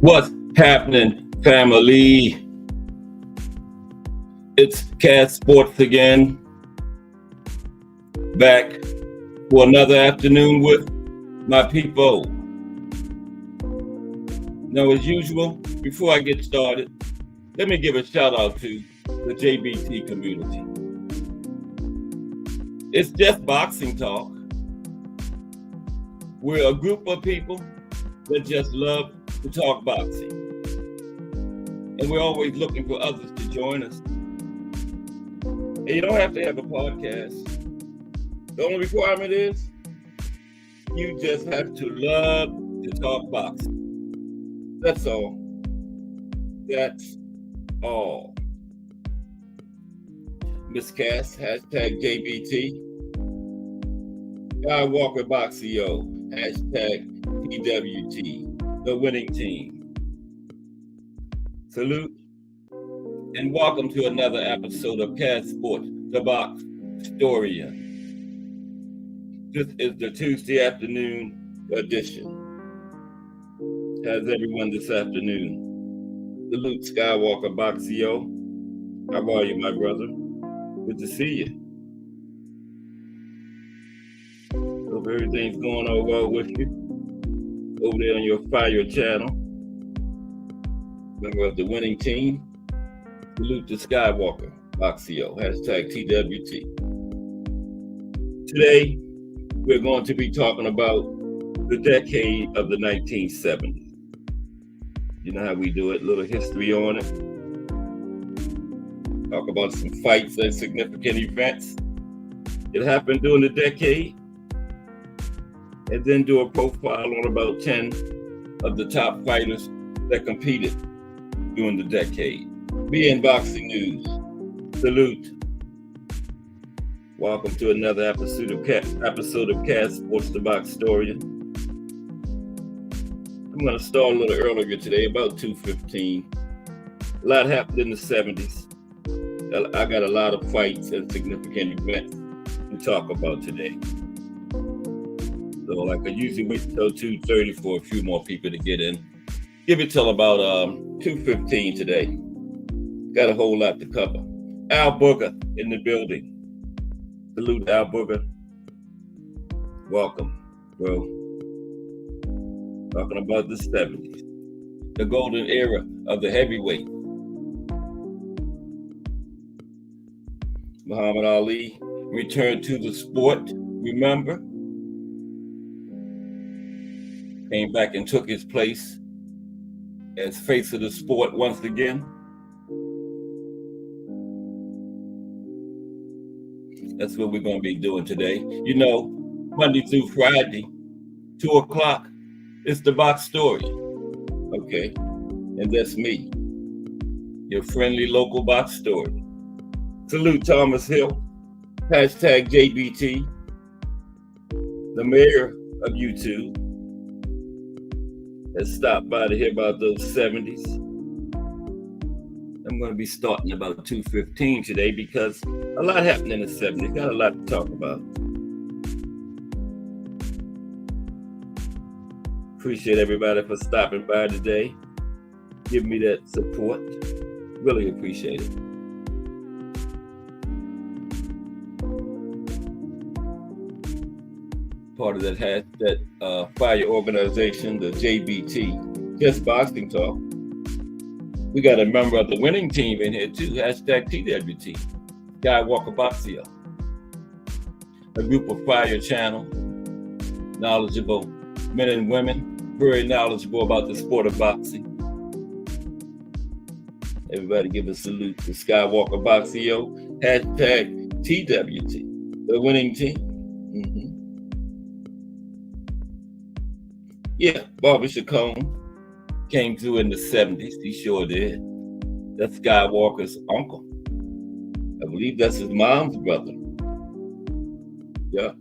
What's happening, family? It's Cat Sports again, back for another afternoon with my people. Now, as usual, before I get started, let me give a shout out to the JBT community. It's just boxing talk. We're a group of people that just love to talk boxing. And we're always looking for others to join us. And you don't have to have a podcast. The only requirement is you just have to love to talk boxing. That's all. That's all. Miss Cass, hashtag JBT. Guy Walker Boxio, hashtag TWT, the winning team. Salute and welcome to another episode of Cat Sports, the Box Historian. This is the Tuesday afternoon edition. How's everyone this afternoon? Salute Skywalker Boxio. How are you, my brother? Good to see you. Hope everything's going on well with you over there on your Fire channel. Member of the winning team. Salute to Skywalker Boxio, hashtag TWT. Today, we're going to be talking about the decade of the 1970s. You know how we do it, a little history on it. Talk about some fights and significant events that happened during the decade. And then do a profile on about 10 of the top fighters that competed during the decade. Be in boxing news. Salute. Welcome to another episode of Cat Sports, the Box Historian. I'm going to start a little earlier today, about 2:15. A lot happened in the 70s. I got a lot of fights and significant events to talk about today. So like I usually wait till 2:30 for a few more people to get in. Give it till about 2:15 today. Got a whole lot to cover. Al Booger in the building. Salute Al Booger. Welcome, bro. Talking about the 70s. The golden era of the heavyweight. Muhammad Ali returned to the sport, remember? Came back and took his place as face of the sport once again. That's what we're going to be doing today. You know, Monday through Friday, 2 o'clock, it's the box story. Okay, and that's me, your friendly local box story. Salute Thomas Hill, hashtag JBT, the mayor of YouTube. Has stopped by to hear about those 70s. I'm going to be starting about 2:15 today because a lot happened in the 70s. Got a lot to talk about. Appreciate everybody for stopping by today. Give me that support. Really appreciate it. Part of that fire organization, the JBT, Just Boxing Talk. We got a member of the winning team in here too, hashtag TWT, Guy Walker Boxio. A group of Fire channel, knowledgeable men and women, very knowledgeable about the sport of boxing. Everybody give a salute to Skywalker Boxio, hashtag TWT, the winning team. Mm-hmm. Yeah, Bobby Chacon came through in the 70s. He sure did. That's Guy Walker's uncle. I believe that's his mom's brother. Yeah.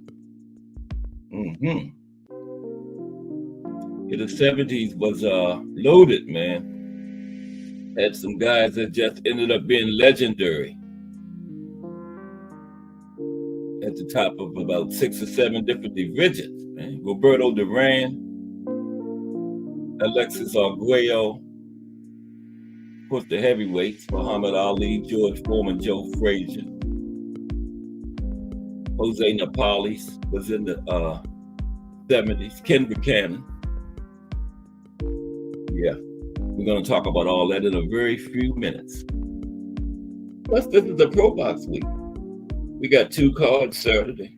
Mm-hmm. Yeah, the 70s was loaded, man. Had some guys that just ended up being legendary. At the top of about 6 or 7 different divisions, man. Roberto Duran, Alexis Arguello, of course, the heavyweights, Muhammad Ali, George Foreman, Joe Frazier. Jose Napoles was in the 70s. Ken Buchanan. Yeah, we're going to talk about all that in a very few minutes. Plus, this is the Pro Box week. We got 2 cards Saturday.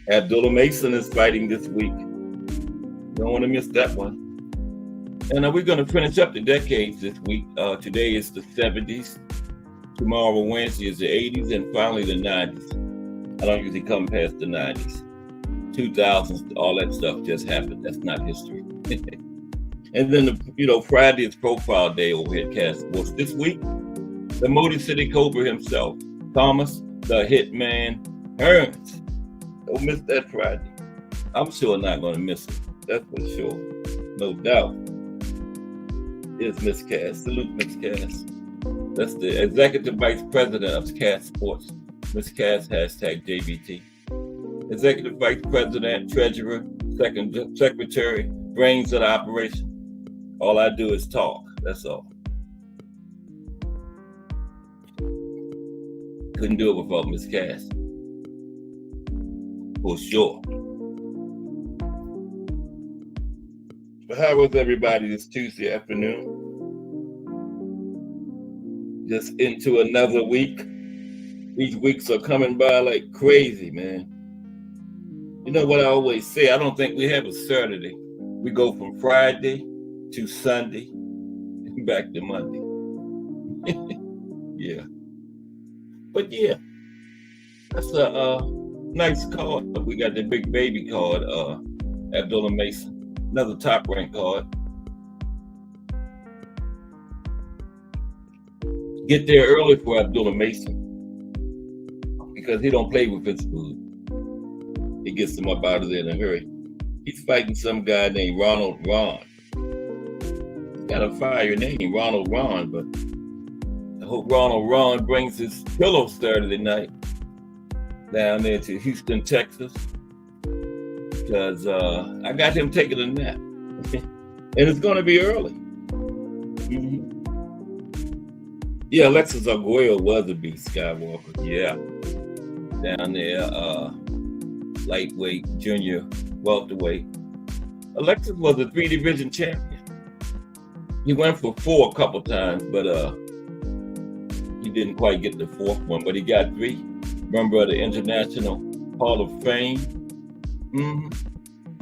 Abdullah Mason is fighting this week. Don't want to miss that one. And we're going to finish up the decades this week. Today is the 70s. Tomorrow, Wednesday, is the 80s. And finally, the 90s. I don't usually come past the 90s. 2000s, all that stuff just happened. That's not history. And then, Friday is Profile Day over here at Cast Sports. This week, the Motor City Cobra himself, Thomas the Hitman Hearns. Don't miss that Friday. I'm sure not going to miss it. That's for sure. No doubt. Here's Miss Cass. Salute, Miss Cass. That's the Executive Vice President of Cast Sports. Miss Cass, hashtag JBT. Executive Vice President, Treasurer, Secretary, brains of the operation. All I do is talk. That's all. Couldn't do it without Miss Cass. For sure. But how was everybody this Tuesday afternoon? Just into another week. These weeks are coming by like crazy, man. You know what I always say? I don't think we have a Saturday. We go from Friday to Sunday and back to Monday. Yeah. But yeah, that's a nice card. We got the big baby card, Abdullah Mason. Another top ranked card. Get there early for Abdullah Mason because he don't play with his food. He gets him up out of there in a hurry. He's fighting some guy named Ronald Ron. He's got a fire name, Ronald Ron, but I hope Ronald Ron brings his pillow Saturday night down there to Houston, Texas, because I got him taking a nap. And it's going to be early. Mm-hmm. Yeah, Alexis Arguello was a beast, Skywalker. Yeah. Down there, lightweight, junior, welterweight. Alexis was a 3-division champion. He went for 4 a couple times, but he didn't quite get the 4th one, but he got 3. Member of the International Hall of Fame. Mm-hmm.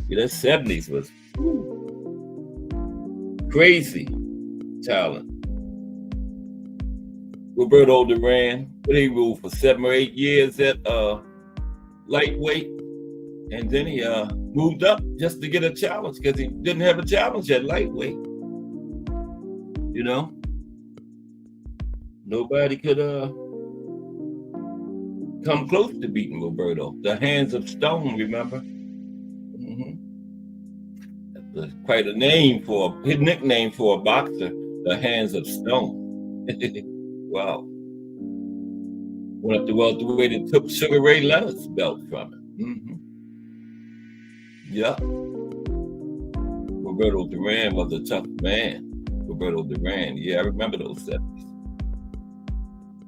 Yeah, that 70s was crazy talent. Roberto Duran, but he ruled for 7 or 8 years at lightweight, and then he moved up just to get a challenge because he didn't have a challenge at lightweight. You know, nobody could come close to beating Roberto. The hands of stone, remember? Mm-hmm. That's quite a name for his nickname for a boxer. The hands of stone. Wow. Went up to welterweight and took Sugar Ray Leonard's belt from him. Mm-hmm. Yeah. Roberto Duran was a tough man. Roberto Duran. Yeah, I remember those 70s.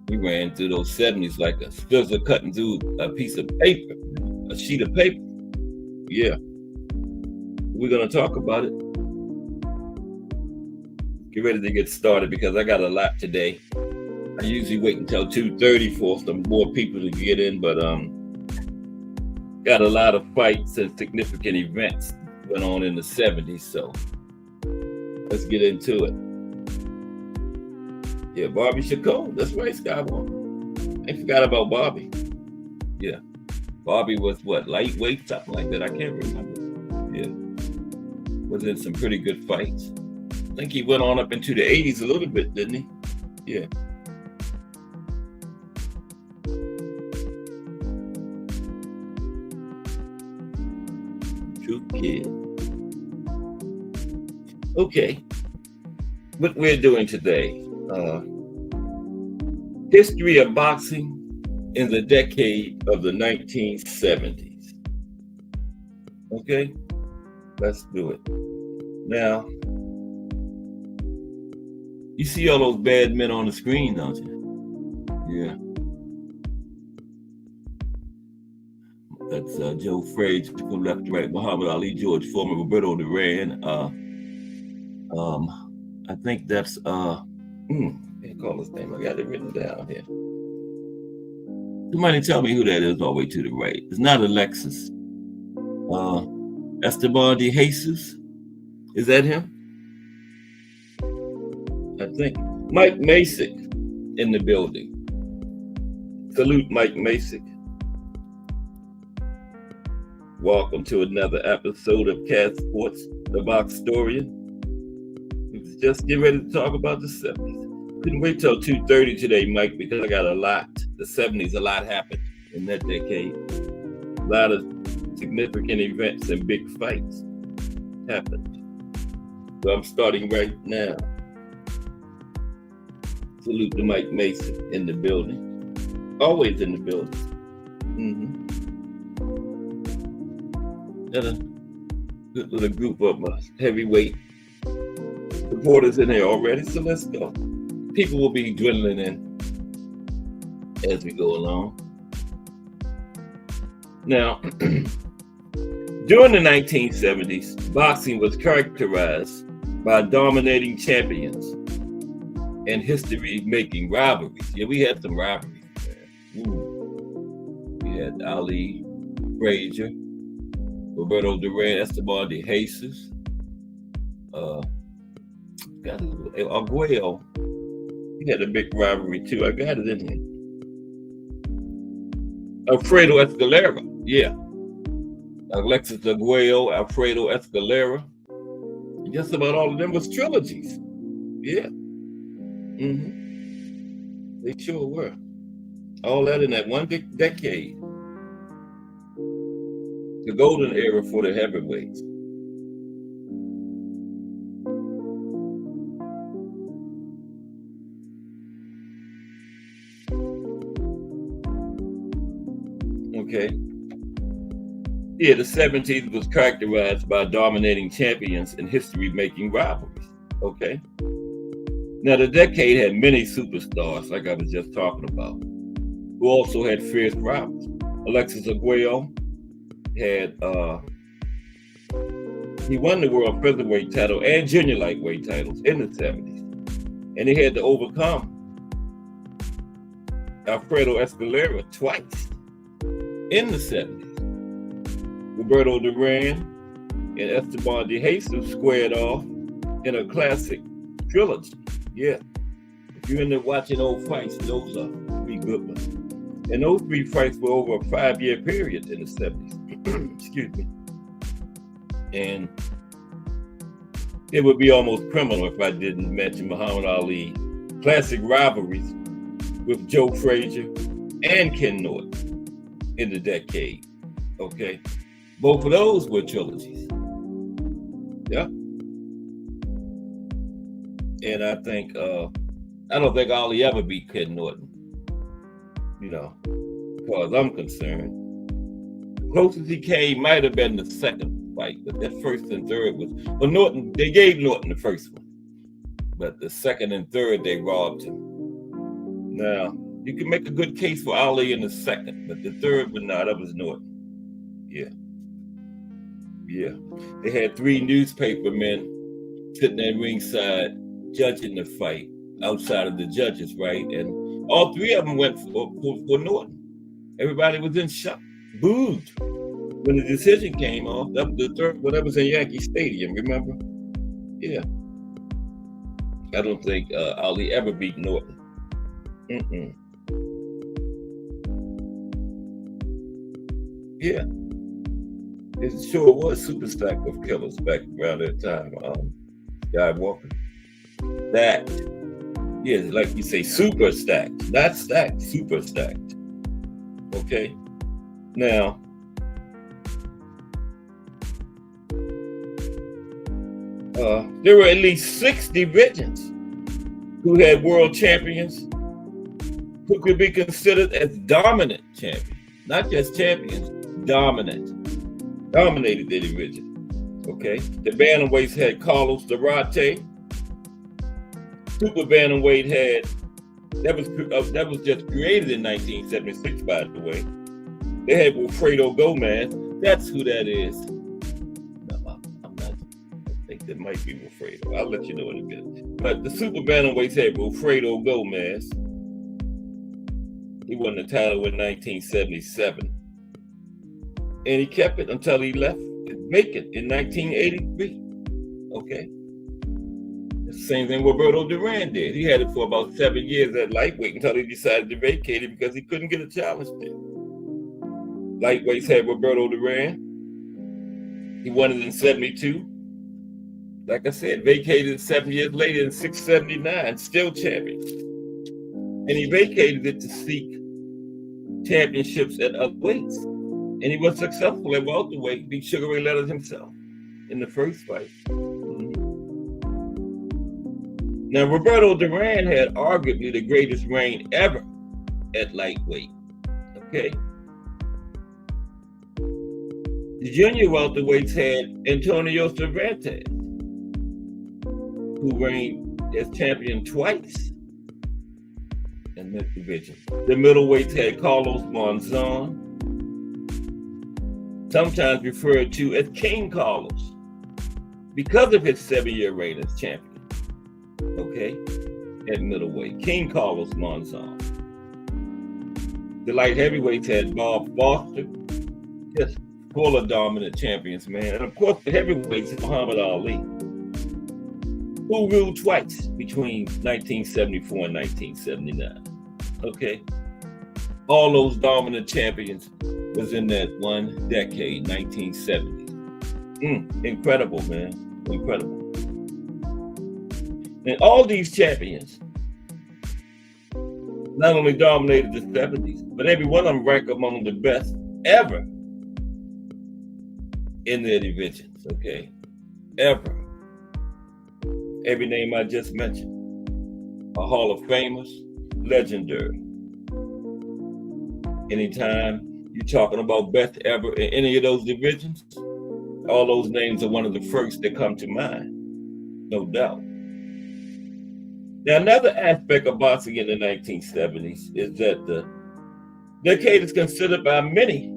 He ran through those 70s like a scissor cutting through a piece of paper, a sheet of paper. Yeah. We're going to talk about it. Get ready to get started because I got a lot today. I usually wait until 2:30 for some more people to get in, but got a lot of fights and significant events went on in the 70s, so let's get into it. Yeah, Bobby Chacon, that's right, Skywalker. I forgot about Bobby. Yeah, Bobby was what, lightweight, something like that, I can't remember. Yeah, was in some pretty good fights. I think he went on up into the 80s a little bit, didn't he? Yeah. True kid. Okay, what we're doing today, history of boxing in the decade of the 1970s. Okay, let's do it. Now, you see all those bad men on the screen, don't you? Yeah. That's Joe Frazier from left to right, Muhammad Ali, George Foreman, Roberto Duran. I think that's can't call his name. I got it written down here. Somebody tell me who that is all the way to the right. It's not Alexis. Esteban de Jesus. Is that him? I think. Mike Masick in the building. Salute Mike Masick. Welcome to another episode of Cat Sports, the Box Story. Let's just get ready to talk about the 70s. Couldn't wait till 2:30 today, Mike, because I got a lot. The 70s, a lot happened in that decade. A lot of significant events and big fights happened. So I'm starting right now. Salute to Mike Mason in the building. Always in the building. Got a good little group of heavyweight supporters in here already, so let's go. People will be dwindling in as we go along. Now, during the 1970s, boxing was characterized by dominating champions and history-making rivalries. Yeah, we had some rivalries. We had Ali, Frazier, Roberto Duran, Esteban de Jesus, Arguello. He had a big rivalry too. I got it in here. Alfredo Escalera, yeah. Alexis Arguello, Alfredo Escalera. And just about all of them was trilogies. Yeah. They sure were. All that in that one decade. The golden era for the heavyweights. Okay. Yeah, the 70s was characterized by dominating champions and history-making rivalries. Okay. Now, the decade had many superstars, like I was just talking about, who also had fierce rivals. Alexis Arguello had he won the world featherweight title and junior lightweight titles in the 70s, and he had to overcome Alfredo Escalera twice in the 70s. Roberto Duran and Esteban de Jesus squared off in a classic trilogy. Yeah, if you're into watching old fights, those are three good ones. And those three fights were over a 5-year period in the 70s. Excuse me. And it would be almost criminal if I didn't mention Muhammad Ali classic rivalries with Joe Frazier and Ken Norton in the decade. Okay. Both of those were trilogies. Yeah. And I think, I don't think Ali ever beat Ken Norton. You know, as far as I'm concerned. The closest he came might have been the second fight, but that first and third was, well, Norton, they gave Norton the first one, but the second and third, they robbed him. Now, you can make a good case for Ali in the second, but the third one, no, that was Norton. Yeah. Yeah. They had 3 newspaper men sitting at ringside judging the fight outside of the judges, right? And all 3 of them went for Norton. Everybody was in shock, booed when the decision came off. That was the third one. That was in Yankee Stadium, remember? Yeah. I don't think Ali ever beat Norton. Yeah. It sure was super stacked of killers back around that time. Guy Walker. That. Yeah, like you say, super stacked. Not stacked, super stacked. Okay. Now, there were at least 6 divisions who had world champions who could be considered as dominant champions. Not just champions, dominated the division. Okay, the bantamweights had Carlos Durante. Super bantamweight had that was just created in 1976, by the way. They had Wilfredo Gomez. That's who that is. No, I'm not. I think that might be Wilfredo. I'll let you know in a bit. But the super bantamweights had Wilfredo Gomez. He won the title in 1977. And he kept it until he left it vacant in 1983. Okay. The same thing Roberto Duran did. He had it for about 7 years at lightweight until he decided to vacate it because he couldn't get a challenge there. Lightweights had Roberto Duran. He won it in 72. Like I said, vacated it 7 years later in 679, still champion. And he vacated it to seek championships at other weights. And he was successful at welterweight, beat Sugar Ray Leonard himself in the first fight. Now, Roberto Duran had arguably the greatest reign ever at lightweight. Okay. The junior welterweights had Antonio Cervantes, who reigned as champion twice in that division. The middleweights had Carlos Monzon, sometimes referred to as King Carlos, because of his 7-year reign as champion. Okay, at middleweight, King Carlos Monzon. The light heavyweights had Bob Foster, just full of dominant champions, man. And of course, the heavyweights, Muhammad Ali, who ruled twice between 1974 and 1979. Okay, all those dominant champions was in that one decade, 1970. Incredible, man, incredible. And all these champions not only dominated the 70s, but every one of them ranked among the best ever in their divisions, okay? Ever. Every name I just mentioned are Hall of Famers, legendary. Anytime you're talking about best ever in any of those divisions, all those names are one of the first that come to mind, no doubt. Now, another aspect of boxing in the 1970s is that the decade is considered by many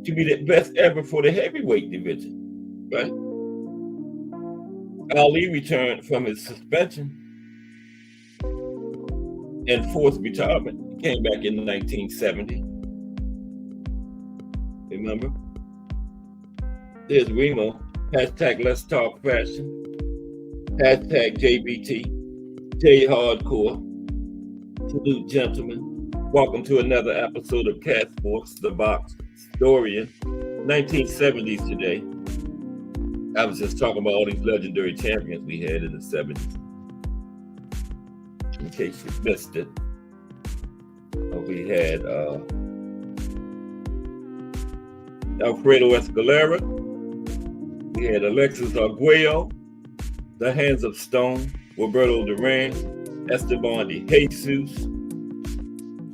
to be the best ever for the heavyweight division, right? Ali returned from his suspension and forced retirement. He came back in 1970. Remember? There's Remo. Hashtag Let's Talk Fashion. Hashtag JBT. J Hardcore. Salute, gentlemen. Welcome to another episode of Cat Sports, the Box Historian. 1970s today. I was just talking about all these legendary champions we had in the 70s. In case you missed it, we had Alfredo Escalera. We had Alexis Arguello, The Hands of Stone, Roberto Duran, Esteban de Jesus,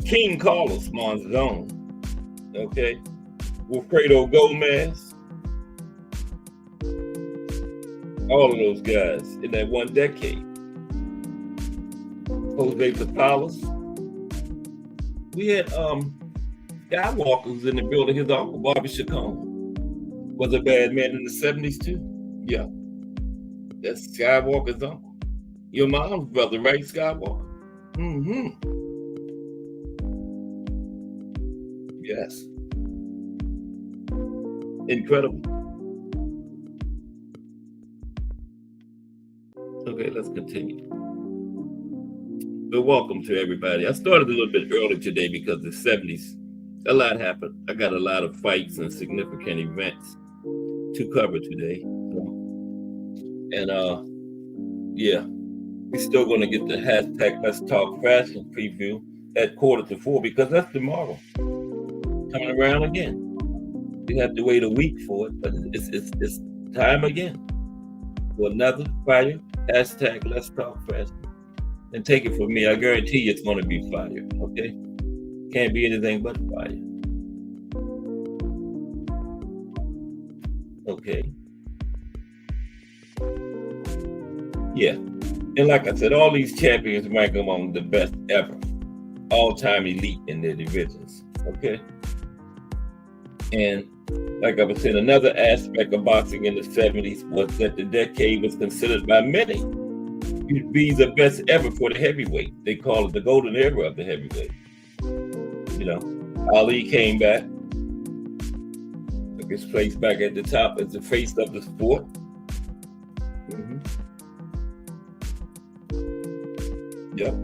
King Carlos Monzon, okay, Wilfredo Gomez, all of those guys in that one decade. Jose Tapalas. We had Skywalker was in the building. His uncle, Bobby Chacon, was a bad man in the 70s too. Yeah, that's Skywalker's uncle. Your mom's brother, right, Skywalker? Yes. Incredible. Okay, let's continue. But welcome to everybody. I started a little bit early today because the 70s, a lot happened. I got a lot of fights and significant events to cover today. And yeah. We're still going to get the hashtag Let's Talk Fashion preview at 3:45 because that's tomorrow. Coming around again. We have to wait a week for it, but it's time again for another fire. Hashtag Let's Talk Fashion. And take it from me, I guarantee you it's going to be fire, okay? Can't be anything but fire. Okay. Yeah. And like I said, all these champions rank among the best ever, all-time elite in their divisions. Okay. And like I was saying, another aspect of boxing in the 70s was that the decade was considered by many to be the best ever for the heavyweight. They call it the golden era of the heavyweight. You know, Ali came back, took his place back at the top as the face of the sport. Yep.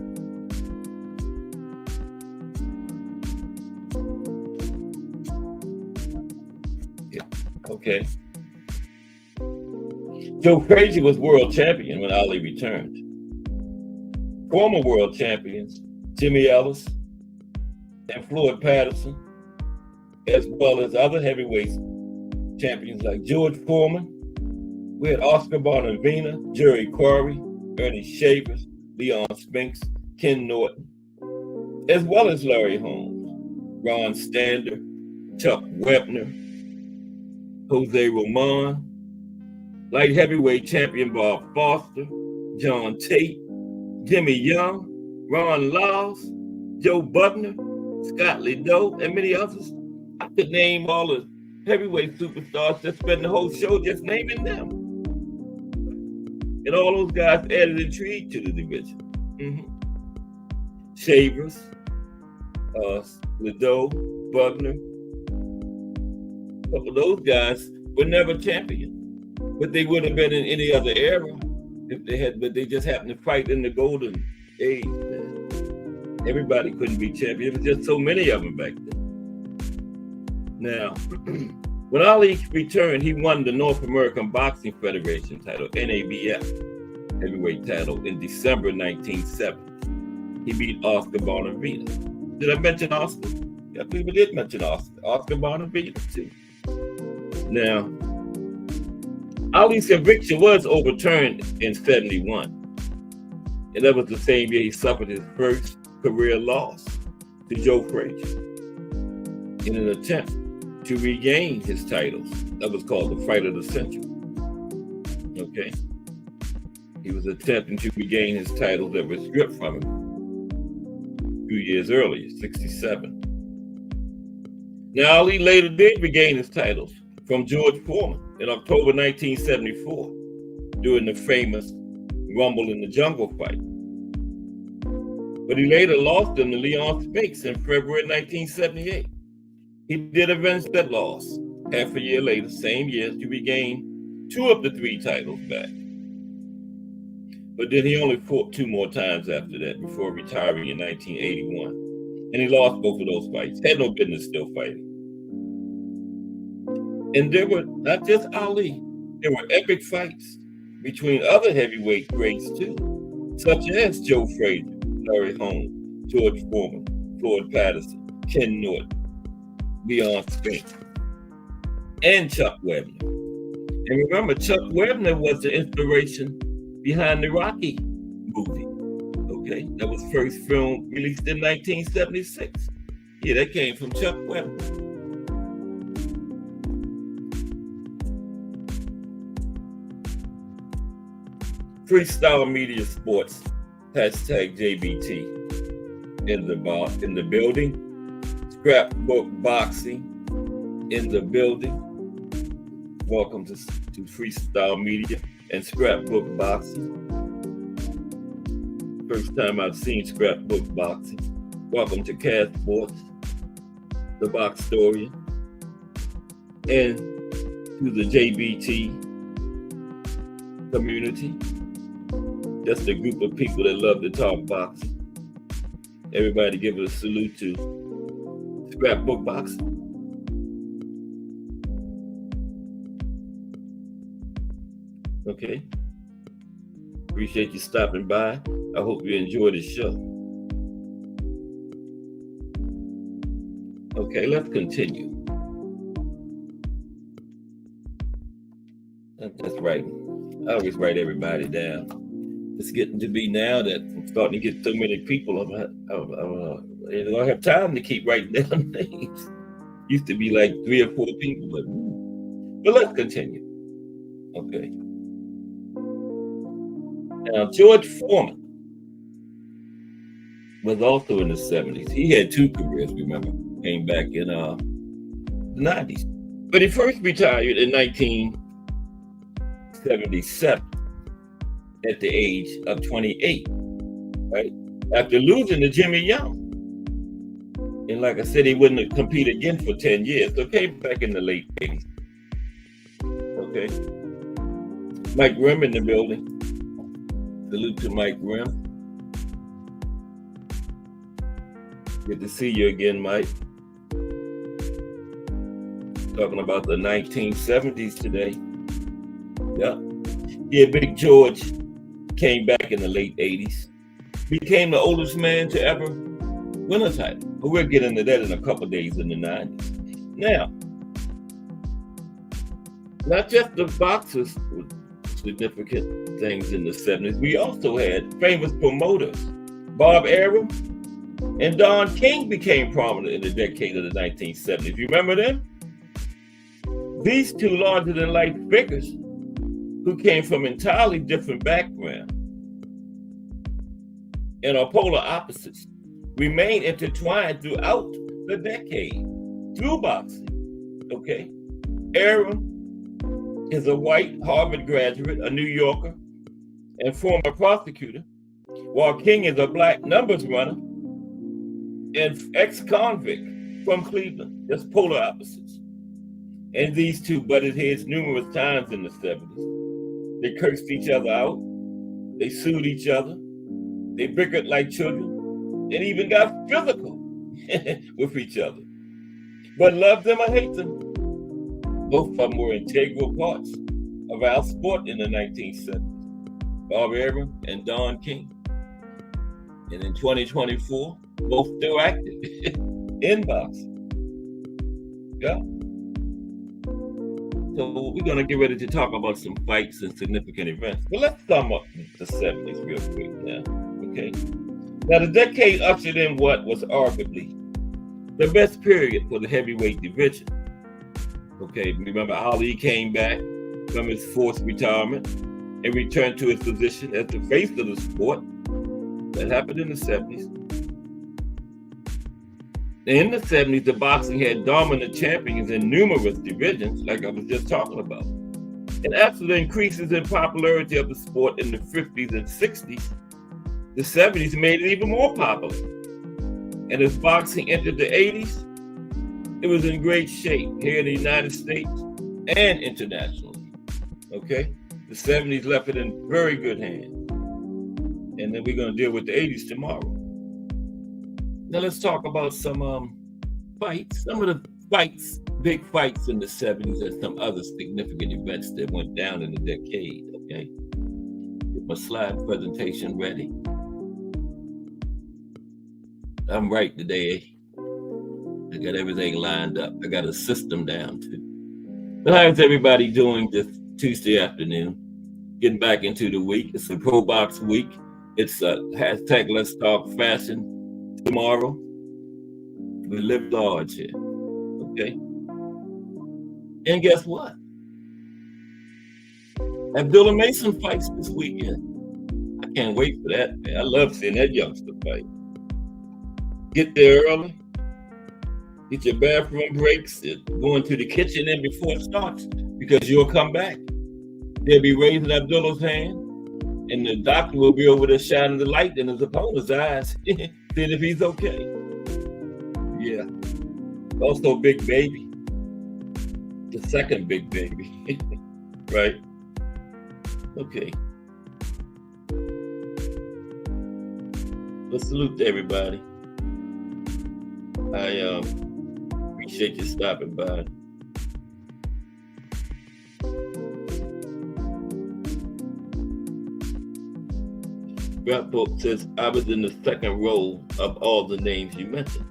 Yeah. Okay. Joe Frazier was world champion when Ali returned. Former world champions Jimmy Ellis and Floyd Patterson, as well as other heavyweight champions like George Foreman. We had Oscar Bonavena, Jerry Quarry, Ernie Shavers, Leon Spinks, Ken Norton, as well as Larry Holmes, Ron Stander, Chuck Webner, Jose Roman, light heavyweight champion Bob Foster, John Tate, Jimmy Young, Ron Laws, Joe Butner, Scott Liddell, and many others. I could name all the heavyweight superstars, just spend the whole show just naming them. And all those guys added intrigue to the division. Shavers, Liddell, Butner. A couple of those guys were never champions, but they would have been in any other era if they had, but they just happened to fight in the golden age. Man. Everybody couldn't be champion. There was just so many of them back then. Now, when Ali returned, he won the North American Boxing Federation title, NABF heavyweight title, in December 1970. He beat Oscar Bonavena. Did I mention Oscar? Yeah, people did mention Oscar. Oscar Bonavena too. Now, Ali's conviction was overturned in 71. And that was the same year he suffered his first career loss to Joe Frazier in an attempt to regain his titles. That was called the Fight of the Century. Okay. He was attempting to regain his titles that were stripped from him 2 years earlier, 67. Now, Ali later did regain his titles from George Foreman in October 1974 during the famous Rumble in the Jungle fight. But he later lost them to Leon Spinks in February 1978. He did avenge that loss half a year later, same year, to regain 2 of the 3 titles back. But then he only fought 2 more times after that before retiring in 1981. And he lost both of those fights. Had no business still fighting. And there were not just Ali, there were epic fights between other heavyweight greats too, such as Joe Frazier, Larry Holmes, George Foreman, Floyd Patterson, Ken Norton, Leon Spinks, and Chuck Webner. And remember, Chuck Webner was the inspiration behind the Rocky movie. Okay, that was first film released in 1976. Yeah, that came from Chuck Webner. Freestyle Media Sports, hashtag JBT in the building. Scrapbook Boxing in the building. Welcome to Freestyle Media and Scrapbook Boxing. First time I've seen Scrapbook Boxing. Welcome to Cast Sports, the Box Historian, and to the JBT community. Just a group of people that love to talk boxing. Everybody give a salute to Scrapbook Boxing. Okay. Appreciate you stopping by. I hope you enjoy the show. Okay, let's continue. That's right. I always write everybody down. It's getting to be now that I'm starting to get so many people. I don't have time to keep writing down names. Used to be like 3 or 4 people, but let's continue. Okay. Now, George Foreman was also in the 70s. He had two careers, remember, came back in the 90s. But he first retired in 1977 at the age of 28, right? After losing to Jimmy Young. And like I said, he wouldn't compete again for 10 years. So came back in the late 80s. Okay. Mike Grimm in the building. Salute to Mike Grimm. Good to see you again, Mike. Talking about the 1970s today. Yeah. Yeah, Big George came back in the late 80s. Became the oldest man to ever win a title. But we'll get into that in a couple of days in the 90s. Now, not just the boxers with significant things in the 70s, we also had famous promoters. Bob Arum and Don King became prominent in the decade of the 1970s. You remember them? These two larger-than-life figures who came from entirely different backgrounds and are polar opposites remain intertwined throughout the decade through boxing. Okay? Arum is a white Harvard graduate, a New Yorker, and former prosecutor, while King is a black numbers runner and ex-convict from Cleveland. That's polar opposites. And these two butted heads numerous times in the 70s. They cursed each other out. They sued each other. They bickered like children and even got physical with each other. But love them or hate them, both of them were integral parts of our sport in the 1970s. Bob Arum and Don King. And in 2024, both still active in boxing. Yeah. So we're going to get ready to talk about some fights and significant events. But let's sum up the 70s real quick now, okay? Now, the decade ushered in what was arguably the best period for the heavyweight division. Okay, remember Ali came back from his forced retirement and returned to his position as the face of the sport. That happened in the 70s. In the 70s, the boxing had dominant champions in numerous divisions, like I was just talking about. And after the increases in popularity of the sport in the 50s and 60s, the 70s made it even more popular. And as boxing entered the 80s, it was in great shape here in the United States and internationally. Okay? The 70s left it in very good hands. And then we're going to deal with the 80s tomorrow. Now let's talk about some fights. Some of the fights, big fights in the 70s and some other significant events that went down in the decade, okay? Get my slide presentation ready. I'm right today. I got everything lined up. I got a system down too. But how's everybody doing this Tuesday afternoon? Getting back into the week. It's a Pro Box week. It's a hashtag Let's Talk Fashion tomorrow. We live large here, okay? And guess what? Abdullah Mason fights this weekend. I can't wait for that, man. I love seeing that youngster fight. Get there early. Get your bathroom breaks. Go into the kitchen in before it starts because you'll come back. They'll be raising Abdullah's hand, and the doctor will be over there shining the light in his opponent's eyes, seeing if he's okay. Yeah. Also, Big Baby. The second Big Baby. Right? Okay. Let's salute to everybody. I appreciate you stopping by. Scrapbook says, I was in the second row of all the names you mentioned.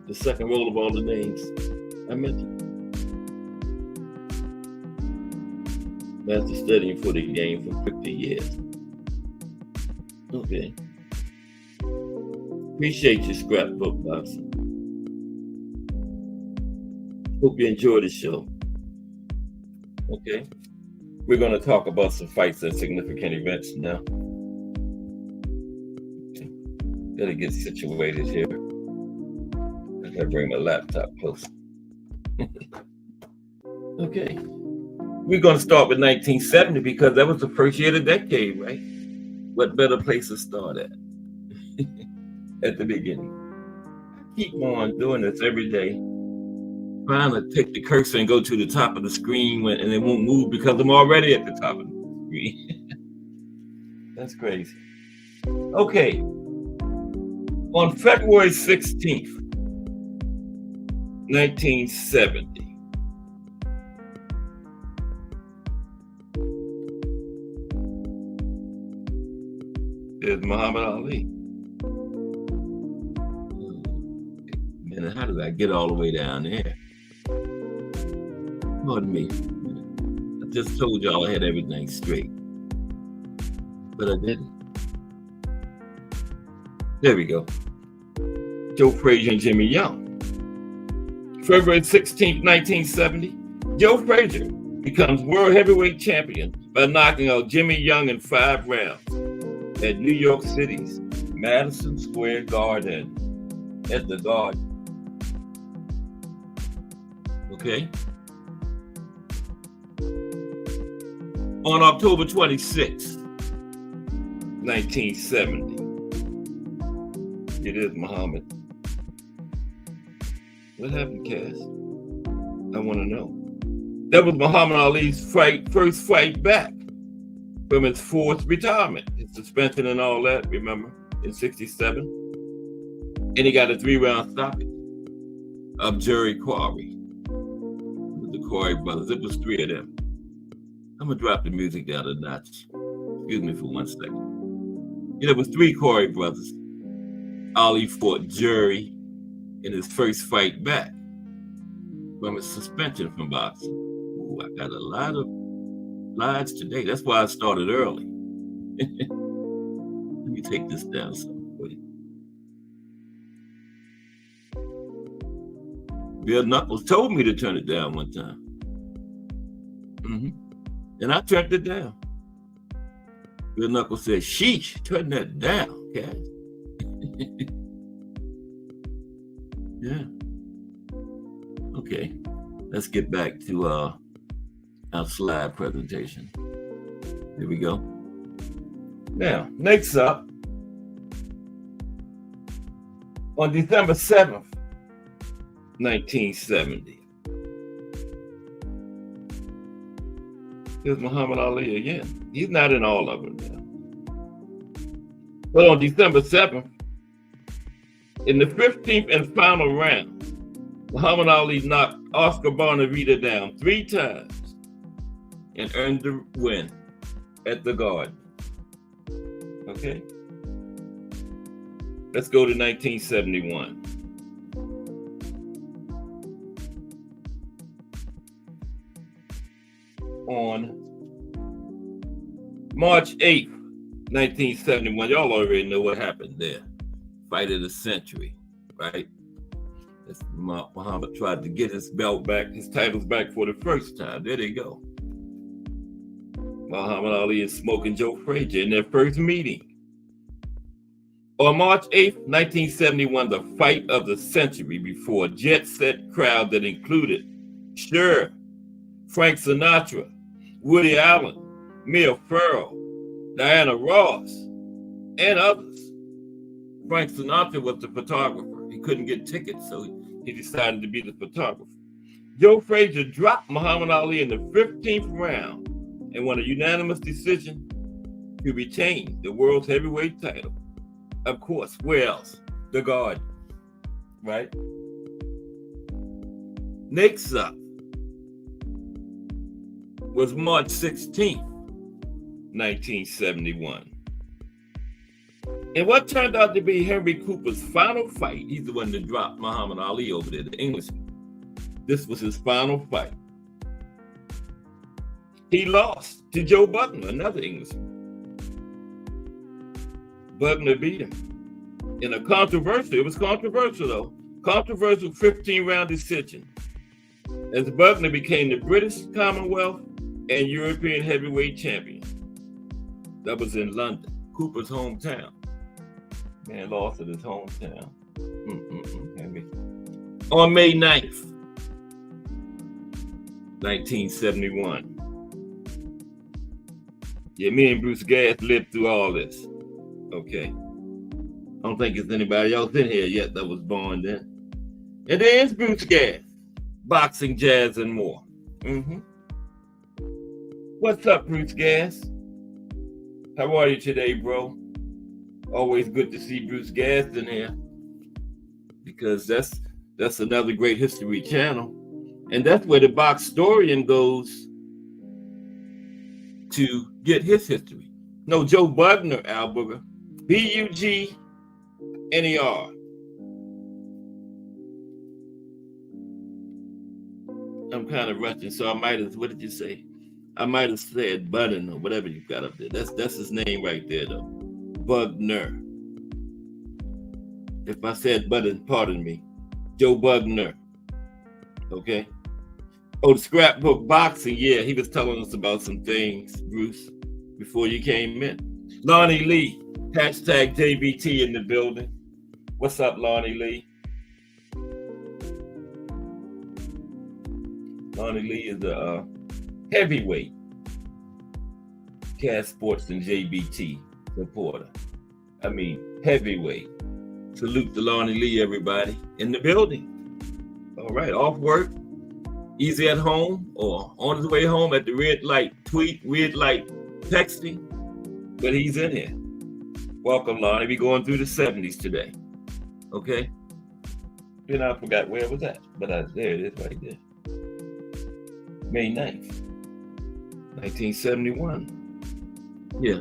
The second row of all the names I mentioned. After studying for the game for 50 years. Okay. Appreciate your Scrapbook boxing. Hope you enjoy the show. Okay. We're going to talk about some fights and significant events now. Gotta get situated here. I gotta bring my laptop closer. Okay. We're going to start with 1970 because that was the first year of the decade, right? What better place to start at? At the beginning. Keep on doing this every day. Trying to take the cursor and go to the top of the screen and it won't move because I'm already at the top of the screen. That's crazy. Okay. On February 16th, 1970, there's Muhammad Ali. Man, how did I get all the way down there? Pardon me. I just told y'all I had everything straight, but I didn't. There we go. Joe Frazier and Jimmy Young. February 16th, 1970, Joe Frazier becomes world heavyweight champion by knocking out Jimmy Young in 5 rounds at New York City's Madison Square Garden at the Garden. Okay. On October 26th, 1970, it is Muhammad. What happened, Cass? I want to know. That was Muhammad Ali's first fight back from his 4th retirement, his suspension and all that, remember, in 67. And he got a 3-round stoppage of Jerry Quarry with the Quarry brothers. It was 3 of them. I'm going to drop the music down a notch. Excuse me for 1 second. There was 3 Quarry brothers. Ali fought Jerry in his first fight back from his suspension from boxing. Ooh, I got a lot of slides today. That's why I started early. Let me take this down some for you. Bill Knuckles told me to turn it down one time. And I turned it down. Bill Knuckles said, sheesh, turn that down, Cass. Yeah. Okay. Let's get back to our slide presentation. Here we go. Now, next up, on December 7th, 1970, here's Muhammad Ali again. He's not in all of them now. But on December 7th, in the 15th and final round, Muhammad Ali knocked Oscar Bonavita down 3 times and earned the win at the Garden. Okay? Let's go to 1971. On March 8th, 1971, y'all already know what happened there. Fight of the century, right? As Muhammad tried to get his belt back, his titles back for the first time. There they go. Muhammad Ali and Smoking Joe Frazier in their first meeting. On March 8th, 1971, the fight of the century before a jet-set crowd that included Cher, Frank Sinatra, Woody Allen, Mia Farrow, Diana Ross, and others. Frank Sinatra was the photographer. He couldn't get tickets, so he decided to be the photographer. Joe Frazier dropped Muhammad Ali in the 15th round and won a unanimous decision to retain the world's heavyweight title. Of course, where else? The Garden, right? Next up was March 16th, 1971. And what turned out to be Henry Cooper's final fight, he's the one that dropped Muhammad Ali over there, the Englishman. This was his final fight. He lost to Joe Buckner, another Englishman. Buckner beat him in a controversial 15-round decision, as Buckner became the British Commonwealth and European heavyweight champion. That was in London, Cooper's hometown. Man lost at his hometown. On May 9th, 1971. Yeah, me and Bruce Gass lived through all this. Okay. I don't think there's anybody else in here yet that was born then. And there's Bruce Gass, boxing, jazz, and more. What's up, Bruce Gass? How are you today, bro? Always good to see Bruce Gass in here, because that's another great history channel, and that's where the Boxstorian goes to get his history. No, Joe Bugner, Alberga, Bugner. I'm kind of rushing, so I might have. What did you say? I might have said Budden or whatever you got up there. That's his name right there, though. Bugner. If I said Budden, pardon me. Joe Bugner. Okay. Oh, the scrapbook boxing. Yeah, he was telling us about some things, Bruce, before you came in. Lonnie Lee, hashtag JBT in the building. What's up, Lonnie Lee? Lonnie Lee is a heavyweight Cash Sports and JBT supporter. I mean, heavyweight. Salute to Lonnie Lee, everybody in the building. All right, off work, easy at home, or on his way home at the red light texting, but he's in here. Welcome, Lonnie. We going through the 70s today. Okay. Then I forgot where it was at, but there it is right there. May 9th, 1971. Yeah.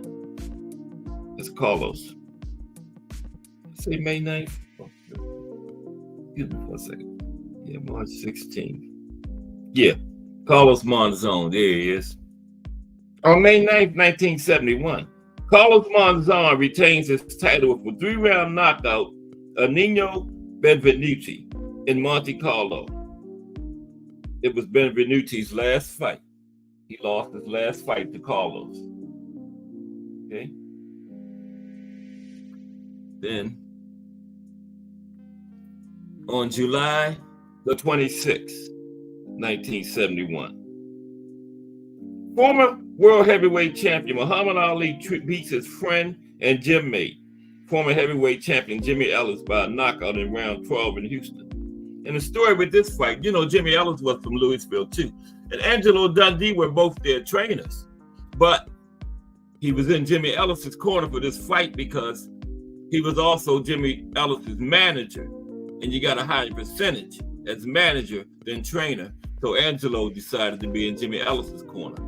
It's Carlos. Say May 9th. Oh, excuse me for a second. Yeah, March 16th. Yeah. Carlos Monzon. There he is. On May 9th, 1971, Carlos Monzon retains his title with a 3-round knockout of Nino Benvenuti in Monte Carlo. It was Benvenuti's last fight. He lost his last fight to Carlos. Okay. Then, on July the 26th, 1971, former world heavyweight champion Muhammad Ali beats his friend and gym mate, former heavyweight champion Jimmy Ellis, by a knockout in round 12 in Houston. And the story with this fight, you know, Jimmy Ellis was from Louisville too, and Angelo Dundee were both their trainers, but he was in Jimmy Ellis's corner for this fight because he was also Jimmy Ellis's manager, and you got a higher percentage as manager than trainer. So Angelo decided to be in Jimmy Ellis's corner.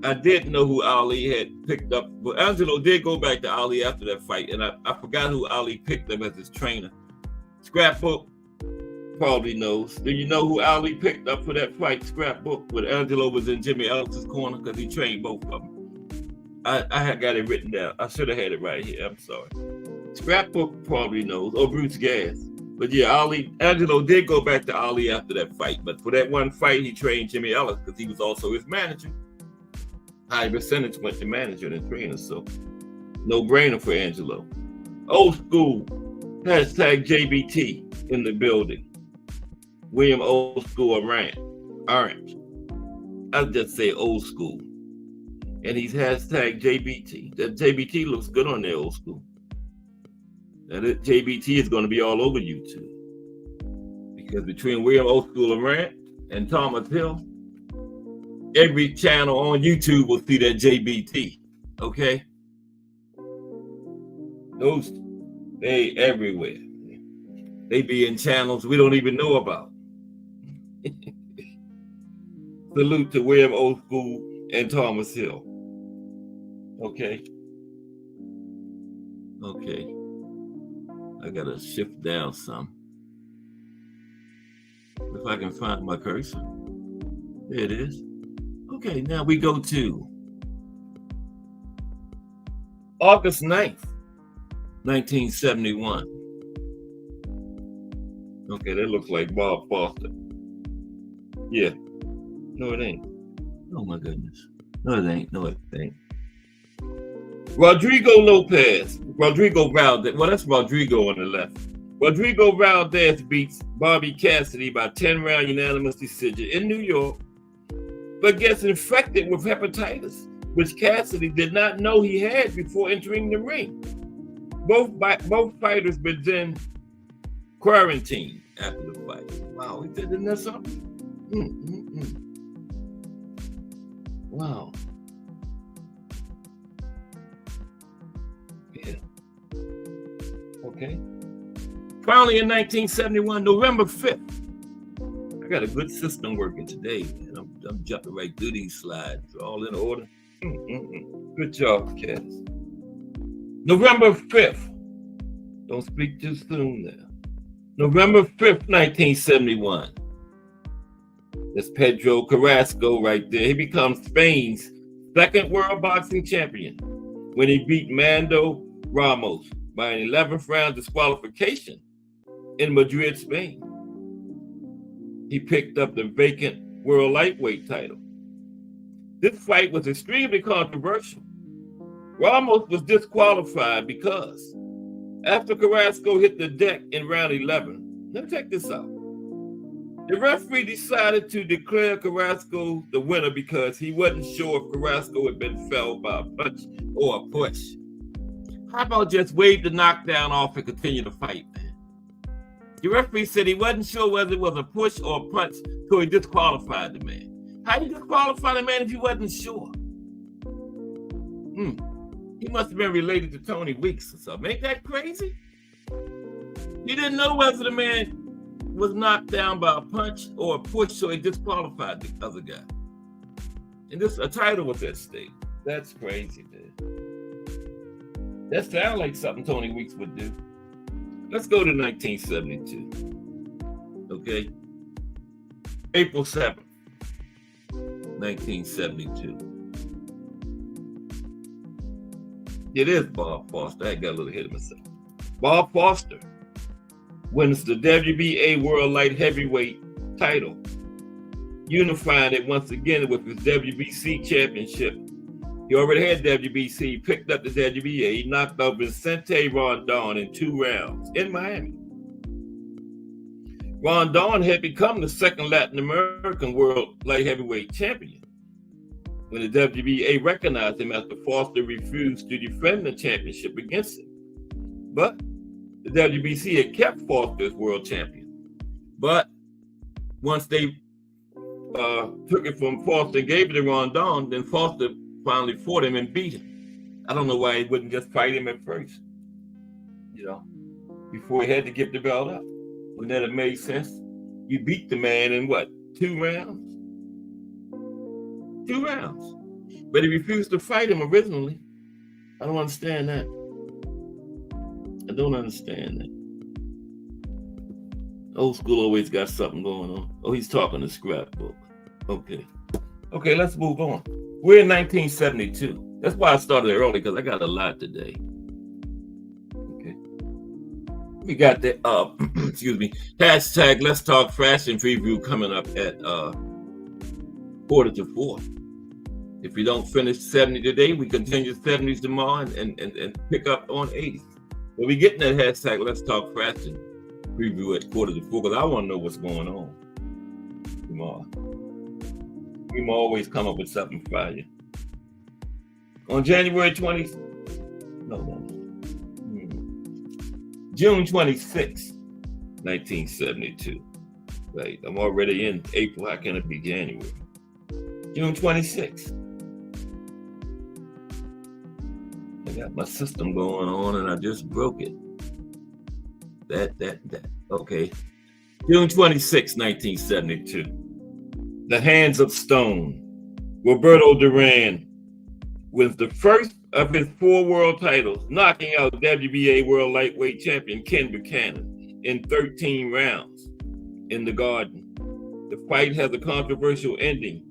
I didn't know who Ali had picked up, but Angelo did go back to Ali after that fight, and I forgot who Ali picked up as his trainer. Scrapbook probably knows. Do you know who Ali picked up for that fight, Scrapbook, when Angelo was in Jimmy Ellis's corner? Because he trained both of them. I had got it written down. I should have had it right here. I'm sorry. Scrapbook probably knows, or Bruce Gass. But yeah, Angelo did go back to Ali after that fight. But for that one fight, he trained Jimmy Ellis because he was also his manager. High percentage went to manager than trainer, so no brainer for Angelo. Old school, hashtag JBT in the building. William Old School Orange. I'll just say old school. And he's hashtag JBT. That JBT looks good on there, Old School. That JBT is going to be all over YouTube. Because between William Old School Orange and Thomas Hill, every channel on YouTube will see that JBT. Okay? Those, they everywhere. They be in channels we don't even know about. Salute to William Old School and Thomas Hill. Okay. Okay. I gotta shift down some. If I can find my cursor. There it is. Okay, now we go to August 9th, 1971. Okay, that looks like Bob Foster. Yeah. No, it ain't. Oh my goodness. No, it ain't. No, it ain't. Rodrigo Valdez. Well, that's Rodrigo on the left. Rodrigo Valdez beats Bobby Cassidy by 10-round unanimous decision in New York, but gets infected with hepatitis, which Cassidy did not know he had before entering the ring. Both fighters were then quarantined after the fight. Wow, isn't that something? Wow. Yeah. Okay. Finally, in 1971, November 5th, I got a good system working today, and I'm jumping right through these slides, all in order. Good job, Cass. November 5th. Don't speak too soon there. November 5th, 1971. That's Pedro Carrasco right there. He becomes Spain's second world boxing champion when he beat Mando Ramos by an 11th round disqualification in Madrid, Spain. He picked up the vacant world lightweight title. This fight was extremely controversial. Ramos was disqualified because after Carrasco hit the deck in round 11, now check this out. The referee decided to declare Carrasco the winner because he wasn't sure if Carrasco had been felled by a punch or a push. How about just wave the knockdown off and continue to fight, man? The referee said he wasn't sure whether it was a push or a punch, so he disqualified the man. How do you disqualify the man if he wasn't sure? He must have been related to Tony Weeks or something. Ain't that crazy? He didn't know whether the man was knocked down by a punch or a push, so he disqualified the other guy. And a title was at stake. That's crazy, man. That sounds like something Tony Weeks would do. Let's go to 1972. Okay? April 7th, 1972. It is Bob Foster. I got a little ahead of myself. Bob Foster wins the WBA World Light Heavyweight title, unifying it once again with his WBC championship. He already had WBC, picked up the WBA, he knocked out Vicente Rondon in 2 rounds in Miami. Rondon had become the second Latin American World Light Heavyweight champion when the WBA recognized him after Foster refused to defend the championship against him. But the WBC had kept Foster as world champion. But once they took it from Foster and gave it to Rondon, then Foster finally fought him and beat him. I don't know why he wouldn't just fight him at first, before he had to give the belt up. Wouldn't that have made sense? You beat the man in what, 2 rounds? 2 rounds. But he refused to fight him originally. I don't understand that. I don't understand that. Old school always got something going on. Oh, he's talking to scrapbook. Okay, let's move on. We're in 1972. That's why I started early, because I got a lot today. Okay. We got the, hashtag Let's Talk Fashion Preview coming up at 3:45. If we don't finish 70 today, we continue 70s tomorrow and pick up on 80s. But we getting that hashtag Let's Talk Fashion Preview at 3:45, because I want to know what's going on tomorrow. We will always come up with something for you. On June 26, 1972. Right, I'm already in April. How can it be January? June 26. I got my system going on and I just broke it. That. Okay. June 26, 1972. The Hands of Stone. Roberto Duran was the first of his 4 world titles, knocking out WBA World Lightweight Champion Ken Buchanan in 13 rounds in the Garden. The fight has a controversial ending.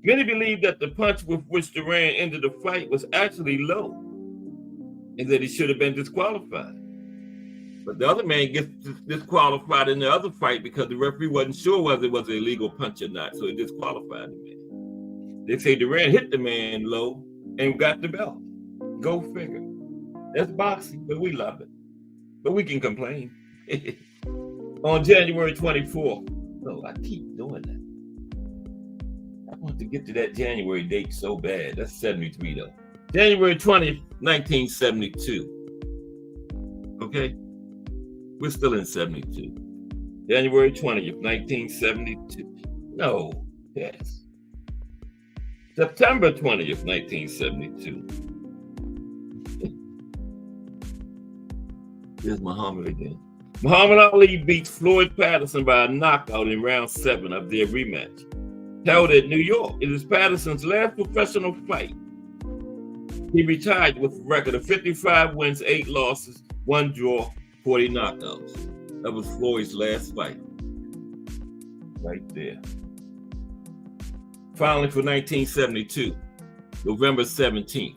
Many believe that the punch with which Duran ended the fight was actually low and that he should have been disqualified. But the other man gets disqualified in the other fight because the referee wasn't sure whether it was an illegal punch or not, so he disqualified the man. They say Durant hit the man low and got the belt. Go figure. That's boxing, but we love it. But we can complain. On January 24th. No, I keep doing that. I want to get to that January date so bad. That's 73 though. January 20th, 1972. Okay? We're still in 72. January 20th, 1972. No, yes. September 20th, 1972. Here's Muhammad again. Muhammad Ali beats Floyd Patterson by a knockout in round 7 of their rematch. Held at New York, it is Patterson's last professional fight. He retired with a record of 55 wins, 8 losses, 1 draw, 40 knockouts. That was Floyd's last fight. Right there. Finally, for 1972, November 17th,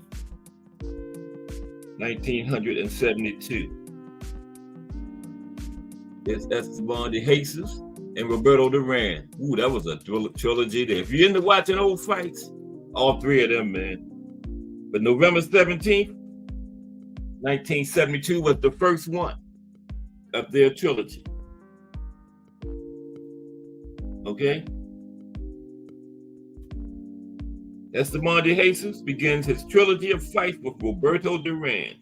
1972. It's Esteban de Jesus and Roberto Duran. Ooh, that was a trilogy there. If you're into watching old fights, all 3 of them, man. But November 17th, 1972 was the first one of their trilogy. Okay? Esteban de Jesus begins his trilogy of fights with Roberto Duran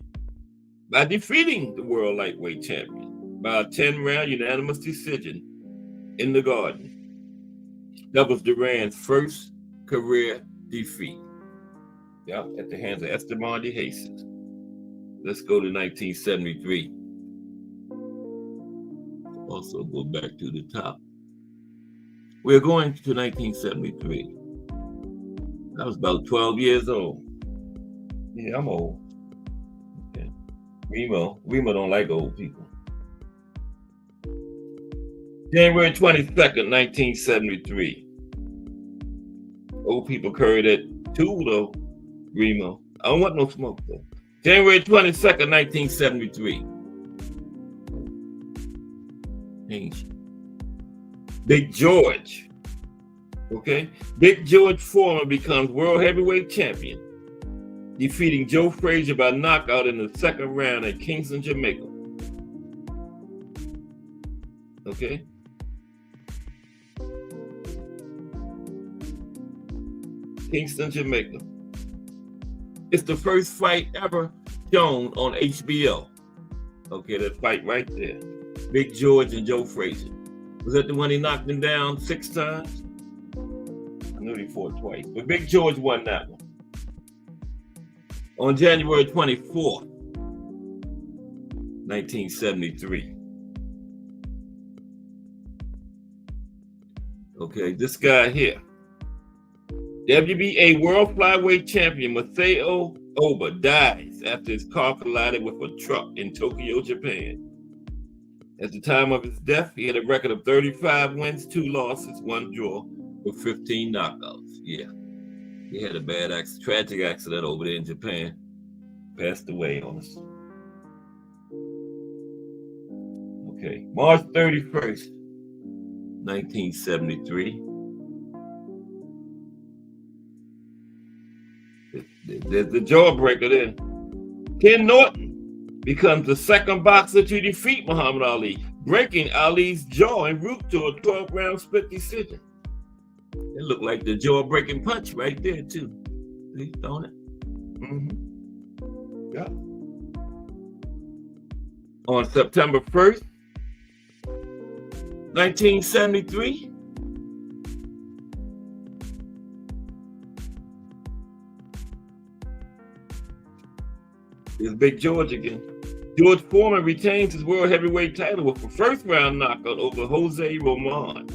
by defeating the world lightweight champion by a 10-round unanimous decision in the Garden. That was Duran's first career defeat. Yeah, at the hands of Esteban de Jesus. Let's go to 1973. Also go back to the top. We're going to 1973. I was about 12 years old. Yeah, I'm old. Okay. Remo don't like old people. January 22nd, 1973. Old people carry that tool though, Remo. I don't want no smoke though. January 22nd, 1973. Big George. Okay? Big George Foreman becomes world heavyweight champion, defeating Joe Frazier by knockout in the 2nd round at Kingston, Jamaica. Okay? Kingston, Jamaica. It's the first fight ever shown on HBO. Okay, that fight right there. Big George and Joe Frazier. Was that the one he knocked him down 6 times? I knew he fought twice, but Big George won that one. On January 24th, 1973. Okay, this guy here. WBA World Flyweight Champion Masayo Oba dies after his car collided with a truck in Tokyo, Japan. At the time of his death, he had a record of 35 wins, 2 losses, 1 draw, with 15 knockouts. Yeah, he had a bad tragic accident over there in Japan. Passed away on us. Okay, March 31st, 1973. There's the jawbreaker there. Ken Norton becomes the 2nd boxer to defeat Muhammad Ali, breaking Ali's jaw en route to a 12-round split decision. It looked like the jaw-breaking punch right there, too. See, don't it? Yeah. On September 1st, 1973, it's Big George again. George Foreman retains his world heavyweight title with a 1st-round knockout over Jose Roman,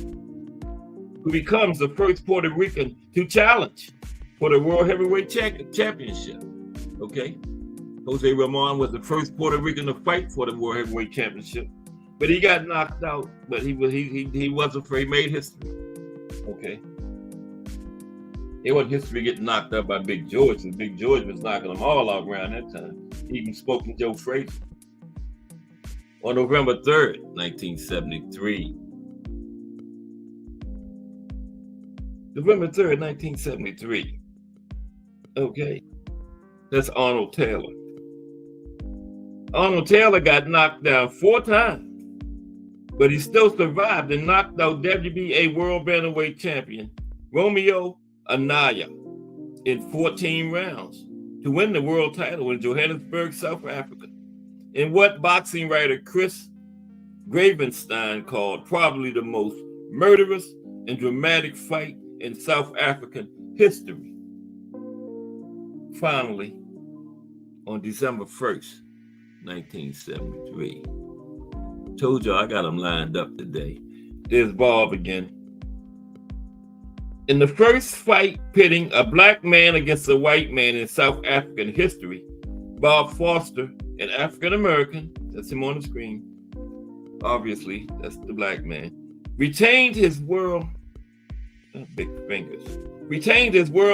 who becomes the first Puerto Rican to challenge for the world heavyweight championship. Okay, Jose Roman was the first Puerto Rican to fight for the world heavyweight championship, but he got knocked out. But he wasn't afraid. He made history. Okay. It wasn't history getting knocked out by Big George, and Big George was knocking them all out around that time. He even spoke to Joe Frazier. On November 3rd, 1973, November 3rd, 1973. Okay, that's Arnold Taylor. Arnold Taylor got knocked down 4 times, but he still survived and knocked out WBA World Bantamweight Champion Romeo Anaya in 14 rounds to win the world title in Johannesburg, South Africa, in what boxing writer Chris Gravenstein called probably the most murderous and dramatic fight in South African history. Finally, on December 1st, 1973. Told you I got them lined up today. There's Bob again. In the first fight pitting a black man against a white man in South African history, Bob Foster, an African American, that's him on the screen, obviously, that's the black man, retained his world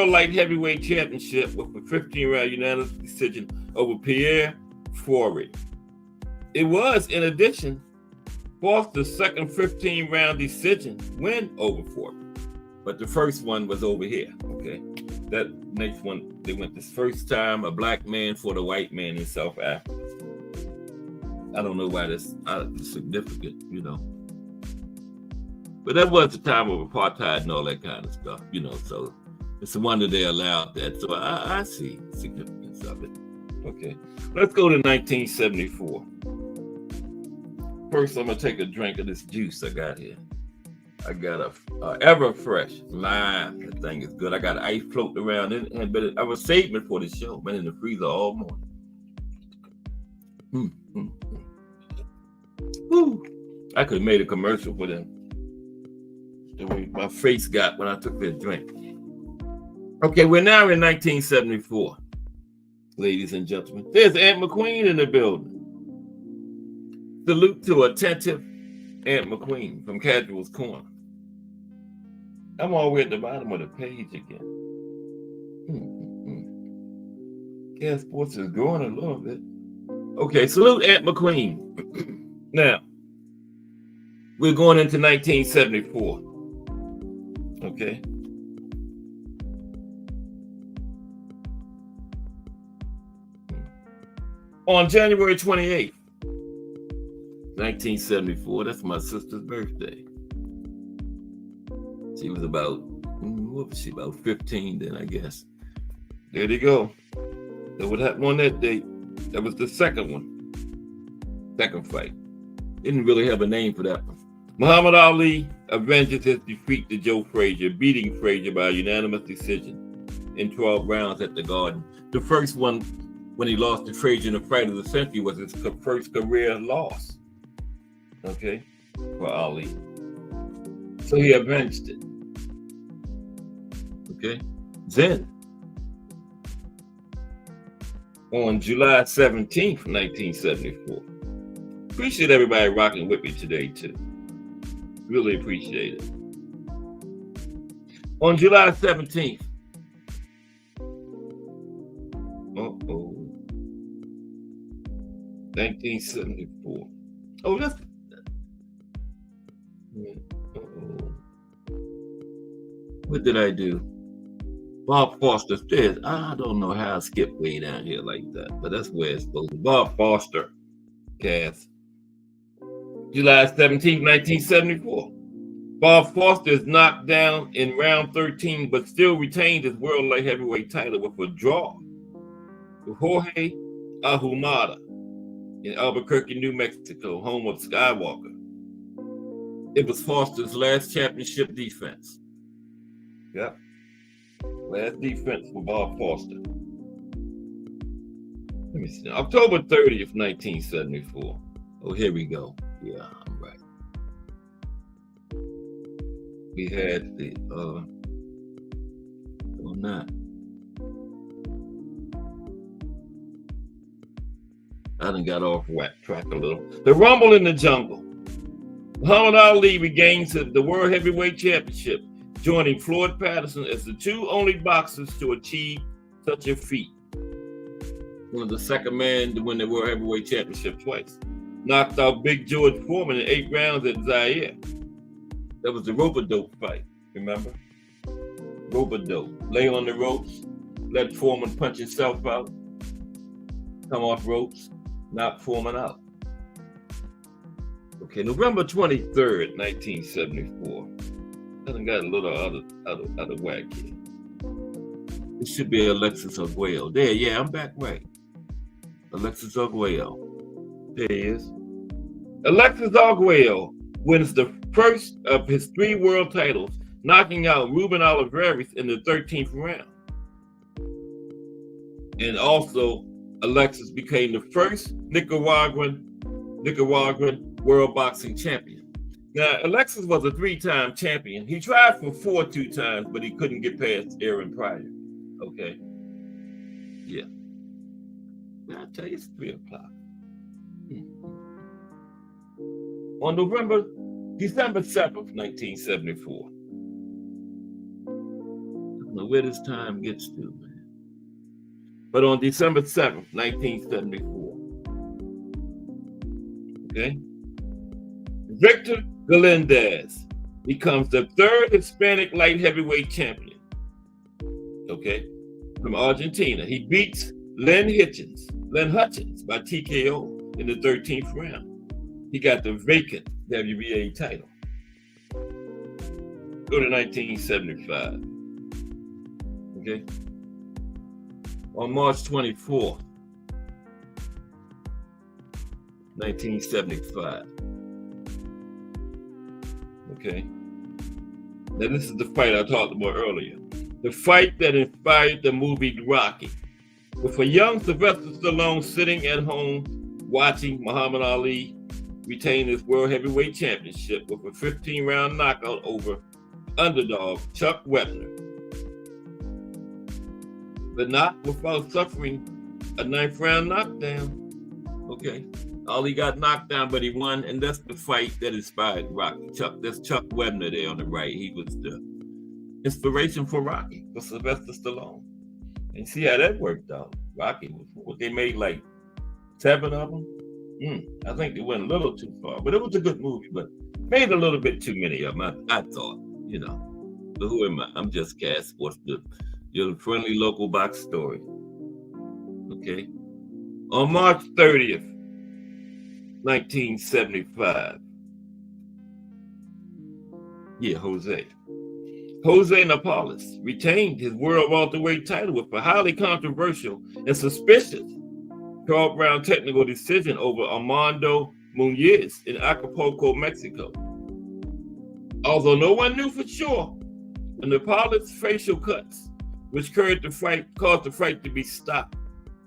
light heavyweight championship with a 15-round unanimous decision over Pierre Forey. It was, in addition, Foster's second 15-round decision win over Forey. But the first one was over here, okay? That next one, they went this first time, a black man for the white man in South Africa. I don't know why that's significant, you know. But that was the time of apartheid and all that kind of stuff, you know, so it's a wonder they allowed that. So I see the significance of it. Okay, let's go to 1974. First, I'm gonna take a drink of this juice I got here. I got a Ever Fresh lime. That thing is good. I got ice floating around in it, but I was saving it for the show. Been in the freezer all morning. Woo. I could have made a commercial for them. The way my face got when I took that drink. Okay, we're now in 1974. Ladies and gentlemen, there's Aunt McQueen in the building. Salute to attentive Aunt McQueen from Casual's Corner. I'm all the way at the bottom of the page again. Gas Sports is growing a little bit. Okay, salute Aunt McQueen. Now, we're going into 1974. Okay. On January 28th, 1974, that's my sister's birthday. She was about, what was she, about 15 then, I guess. There you go. So what happened on that date? That was the second one. Second fight. Didn't really have a name for that one. Muhammad Ali avenges his defeat to Joe Frazier, beating Frazier by a unanimous decision in 12 rounds at the Garden. The first one, when he lost to Frazier in the fight of the century, was his first career loss. Okay, for Ali. So he avenged it. Okay, then on July 17th, 1974. Appreciate everybody rocking with me today too. Really appreciate it. On July 17th. 1974. Oh, that's. What did I do? Bob Foster stairs. I don't know how I skipped way down here like that, but that's where it's supposed to be. Bob Foster, cast. July 17, 1974. Bob Foster is knocked down in round 13, but still retained his world light heavyweight title with a draw with Jorge Ahumada in Albuquerque, New Mexico, home of Skywalker. It was Foster's last championship defense. Yep. Last defense for Bob Foster. Let me see. October 30th, 1974. Oh, here we go. Yeah, I'm right. We had the, or not. I done got off track a little. The Rumble in the Jungle. Muhammad Ali regains the World Heavyweight Championship, joining Floyd Patterson as the two only boxers to achieve such a feat. One of the second men to win the World Heavyweight Championship twice. Knocked out Big George Foreman in 8 rounds at Zaire. That was the rope-a-dope fight, remember? Robodo. Lay on the ropes. Let Foreman punch himself out. Come off ropes. Knock Foreman out. Okay, November 23rd, 1974. I done got a little out of whack here. It should be Alexis Arguello. There, yeah, I'm back right. Alexis Arguello. There he is. Alexis Arguello wins the first of his 3 world titles, knocking out Ruben Olivares in the 13th round. And also, Alexis became the first Nicaraguan world boxing champion. Now, Alexis was a 3-time champion. He tried for 4 2 times, but he couldn't get past Aaron Pryor. Okay. Yeah. I'll tell you, it's 3 o'clock. On December 7th, 1974. I don't know where this time gets to, man. But on December 7th, 1974. Okay. Victor Galindez becomes the 3rd Hispanic light heavyweight champion. Okay. From Argentina. He beats Len Hutchins by TKO in the 13th round. He got the vacant WBA title. Go to 1975. Okay. On March 24th, 1975. Okay. Now this is the fight I talked about earlier. The fight that inspired the movie Rocky. With a young Sylvester Stallone sitting at home watching Muhammad Ali retain his World Heavyweight Championship with a 15-round knockout over underdog Chuck Wepner. But not without suffering a 9th-round knockdown. Okay. Ali got knocked down, but he won, and that's the fight that inspired Rocky. That's Chuck Wepner there on the right. He was the inspiration for Rocky, for Sylvester Stallone. And see how that worked out. Rocky was, they made like 7 of them. I think they went a little too far, but it was a good movie, but made a little bit too many of them, I thought, you know. But who am I? I'm just Cass Sports, your friendly local box story. Okay. On March 30th, 1975. Yeah, Jose Napales retained his world welterweight title with a highly controversial and suspicious 12-round technical decision over Armando Muñoz in Acapulco, Mexico. Although no one knew for sure, when Napales' facial cuts, which caused the fight to be stopped,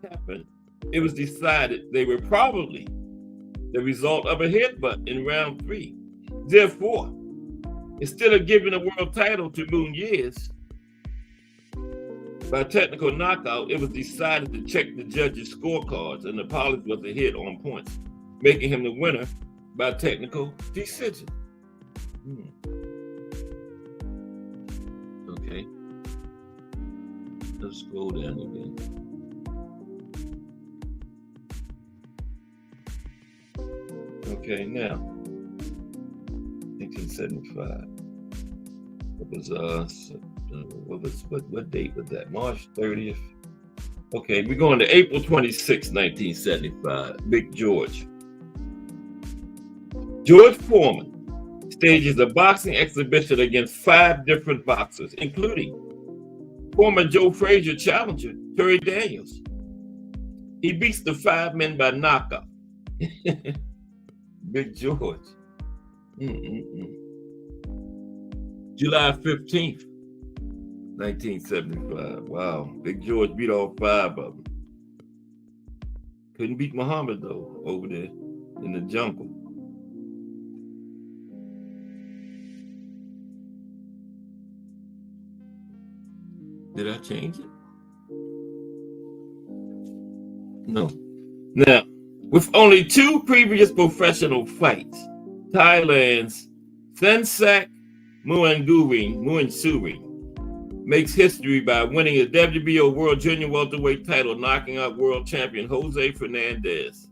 happened, it was decided they were probably the result of a headbutt in round 3. Therefore, instead of giving a world title to Muñoz by technical knockout, it was decided to check the judges' scorecards, and Napales was ahead on points, making him the winner by technical decision. Okay. Let's scroll down again. Okay, now 1975. What date was that? March 30th. Okay, we're going to April 26, 1975. Big George. George Foreman stages a boxing exhibition against 5 different boxers, including former Joe Frazier challenger Terry Daniels. He beats the 5 men by knockout. Big George. July 15th, 1975. Wow. Big George beat all 5 of them. Couldn't beat Muhammad, though, over there in the jungle. Did I change it? No. Now, with only 2 previous professional fights, Thailand's Thensak Muinsuring makes history by winning a WBO World Junior Welterweight title, knocking out world champion Jose Fernandez.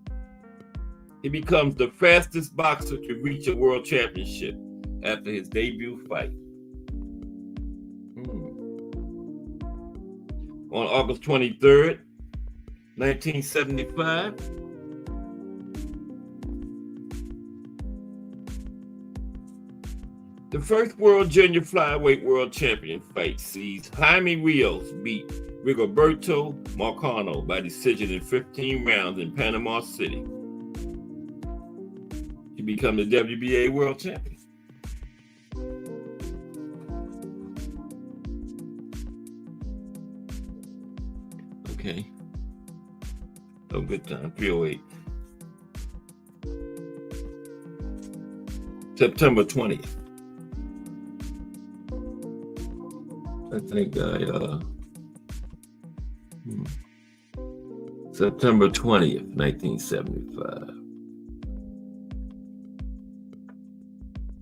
He becomes the fastest boxer to reach a world championship after his debut fight. On August 23rd, 1975, the first World Junior Flyweight World Champion fight sees Jaime Rios beat Rigoberto Marcano by decision in 15 rounds in Panama City to become the WBA World Champion. Okay. Oh, good time. 308. September 20th. I think September 20th, 1975.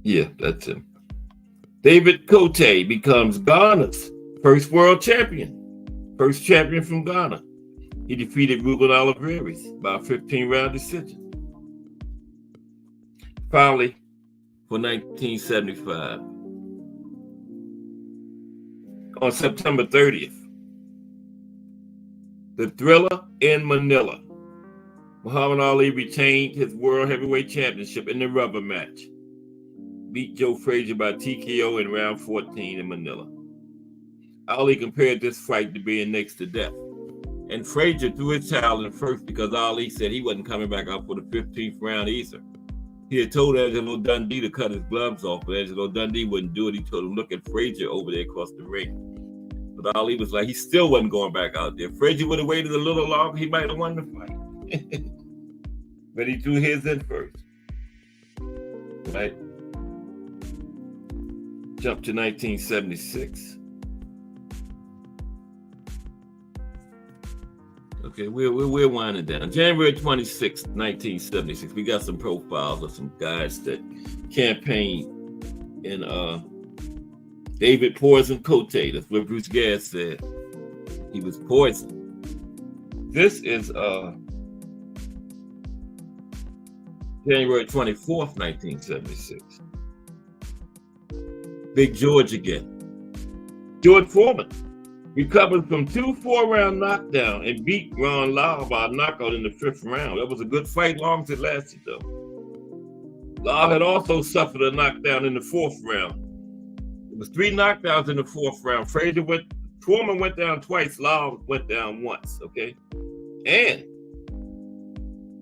Yeah, that's him. David Cote becomes Ghana's first world champion. First champion from Ghana. He defeated Ruben Oliveira by a 15-round decision. Finally, for 1975, on September 30th, the Thriller in Manila. Muhammad Ali retained his World Heavyweight Championship in the rubber match. Beat Joe Frazier by TKO in round 14 in Manila. Ali compared this fight to being next to death. And Frazier threw his towel in first because Ali said he wasn't coming back out for the 15th round either. He had told Angelo Dundee to cut his gloves off, but Angelo Dundee wouldn't do it. He told him, look at Frazier over there across the ring. But Ali was like, he still wasn't going back out there. Frazier would have waited a little longer, he might have won the fight. But he threw his in first. Right? Jump to 1976. Okay, we're winding down. January 26, 1976. We got some profiles of some guys that campaigned in David Poison Cote. That's what Bruce Gass said. He was poisoned. This is January 24th, 1976. Big George again. George Foreman recovered from 2 4-round knockdown and beat Ron Lau by a knockout in the 5th round. That was a good fight, long as it lasted, though. Lau had also suffered a knockdown in the 4th round. It was 3 knockdowns in the 4th round. Foreman went down twice, Lau went down once, okay? And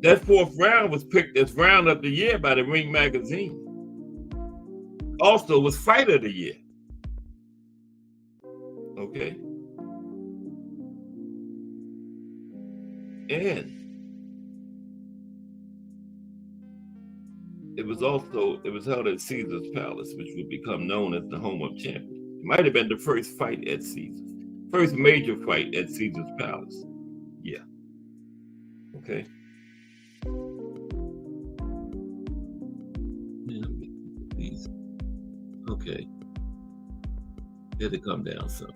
that 4th round was picked as round of the year by the Ring magazine. Also was fight of the year. Okay. And it was held at Caesar's Palace, which would become known as the home of champions. It might have been the first fight at Caesar's. First major fight at Caesar's Palace. Yeah. Okay. Okay. Had to come down some.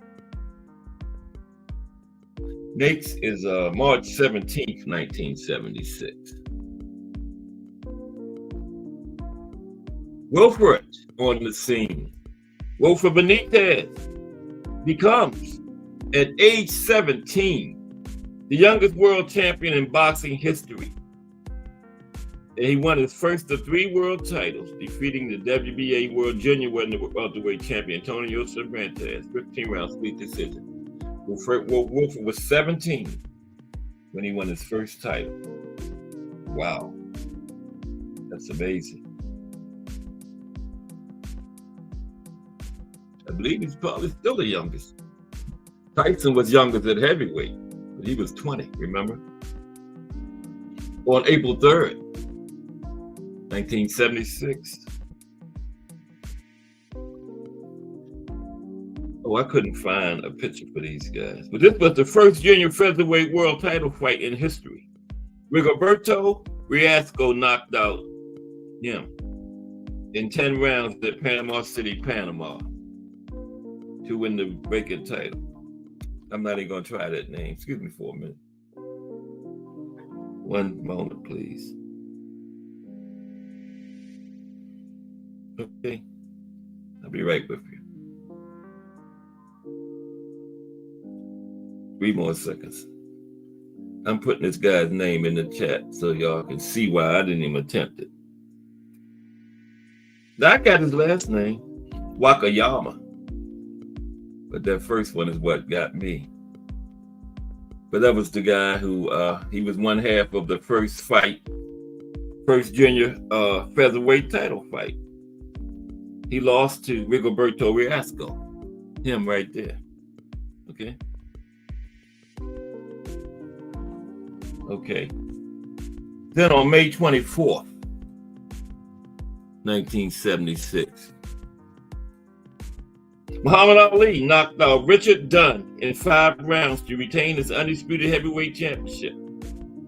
Next is March 17th, 1976. Wilfred on the scene. Wilfred Benitez becomes, at age 17, the youngest world champion in boxing history. And he won his first of 3 world titles, defeating the WBA World Junior Welterweight champion Antonio Cervantes, 15-round split decision. Wilfred was 17 when he won his first title. Wow. That's amazing. I believe he's probably still the youngest. Tyson was youngest at heavyweight, but he was 20, remember? On April 3rd, 1976. Oh, I couldn't find a picture for these guys. But this was the first junior featherweight world title fight in history. Rigoberto Riasco knocked out him in 10 rounds at Panama City, Panama, to win the vacant title. I'm not even going to try that name. Excuse me for a minute. One moment, please. Okay. I'll be right with you. 3 more seconds. I'm putting this guy's name in the chat so y'all can see why I didn't even attempt it. Now, I got his last name, Wakayama. But that first one is what got me. But that was the guy who, he was one half of the first junior featherweight title fight. He lost to Rigoberto Riasco. Him right there. Okay. Okay. Then on May 24th, 1976, Muhammad Ali knocked out Richard Dunn in 5 rounds to retain his undisputed heavyweight championship.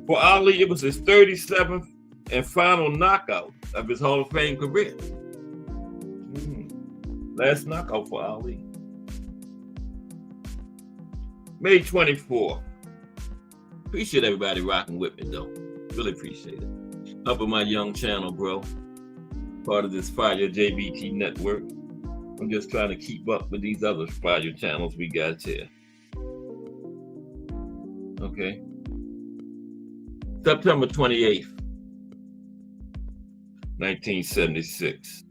For Ali, it was his 37th and final knockout of his Hall of Fame career. Last knockout for Ali. May 24th. Appreciate everybody rocking with me, though. Really appreciate it. Up on my young channel, bro. Part of this Fire JBT network. I'm just trying to keep up with these other Fire channels we got here. Okay. September 28th, 1976.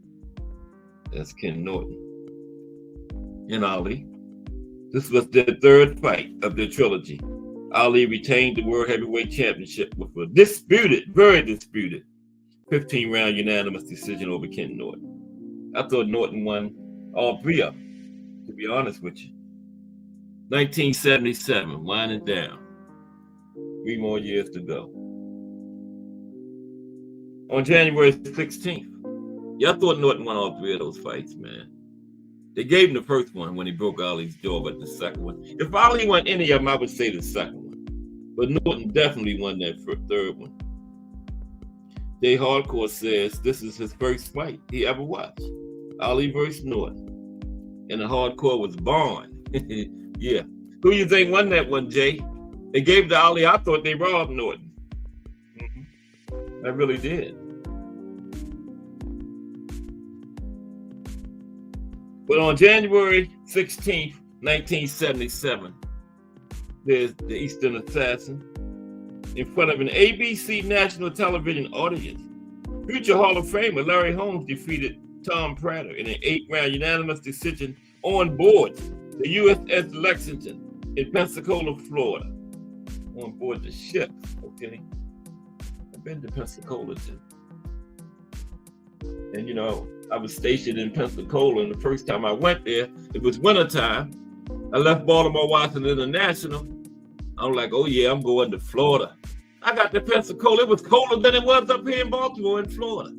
That's Ken Norton and Ali. This was their 3rd fight of their trilogy. Ali retained the World Heavyweight Championship with a very disputed, 15-round unanimous decision over Ken Norton. I thought Norton won all 3 of them, to be honest with you. 1977, winding down. 3 more years to go. On January 16th, yeah, I thought Norton won all 3 of those fights, man. They gave him the first one when he broke Ali's jaw, but the second one. If Ali won any of them, I would say the second one. But Norton definitely won that 3rd one. Jay Hardcore says this is his first fight he ever watched. Ali versus Norton. And the Hardcore was born. Yeah. Who you think won that one, Jay? They gave to Ali. I thought they robbed Norton. I really did. But on January 16th, 1977, there's the Eastern Assassin in front of an ABC national television audience. Future Hall of Famer Larry Holmes defeated Tom Prater in an 8-round unanimous decision on board the USS Lexington in Pensacola, Florida. On board the ship, okay? I've been to Pensacola too. And you know, I was stationed in Pensacola, and the first time I went there, it was wintertime. I left Baltimore Washington International. I was like, oh yeah, I'm going to Florida. I got to Pensacola. It was colder than it was up here in Baltimore in Florida,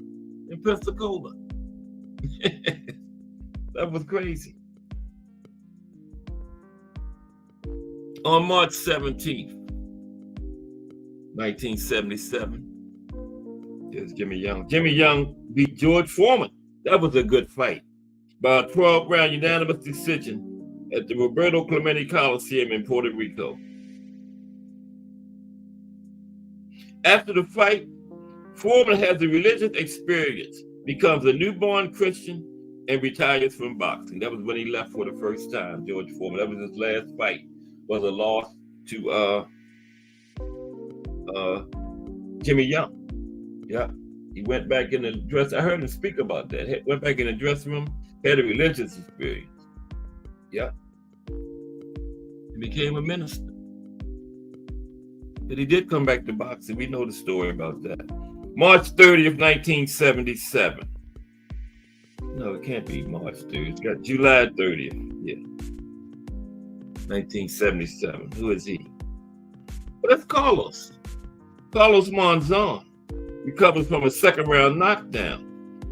in Pensacola. That was crazy. On March 17th, 1977, here's Jimmy Young. Jimmy Young beat George Foreman. That was a good fight by a 12-round unanimous decision at the Roberto Clemente Coliseum in Puerto Rico. After the fight, Foreman has a religious experience, becomes a newborn Christian, and retires from boxing. That was when he left for the first time, George Foreman. That was his last fight, was a loss to Jimmy Young. Yeah. He went back in the dress. I heard him speak about that. Went back in the dressing room, had a religious experience. Yeah. He became a minister. But he did come back to boxing. We know the story about that. March 30th, 1977. No, it can't be March 30th. It's got July 30th. Yeah. 1977. Who is he? Well, that's Carlos. Carlos Monzon recovers from a 2nd-round knockdown.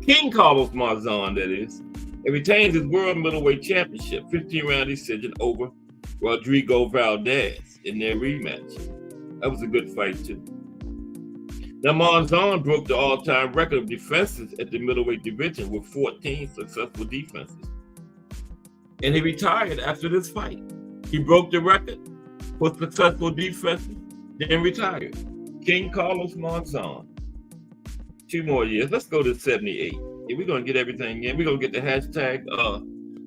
King Carlos Monzon, that is, and retains his world middleweight championship, 15-round decision over Rodrigo Valdez in their rematch. That was a good fight, too. Now, Monzon broke the all-time record of defenses at the middleweight division with 14 successful defenses. And he retired after this fight. He broke the record for successful defenses, then retired. King Carlos Monzon. 2 more years. Let's go to 78. Yeah, we're going to get everything in. We're going to get the hashtag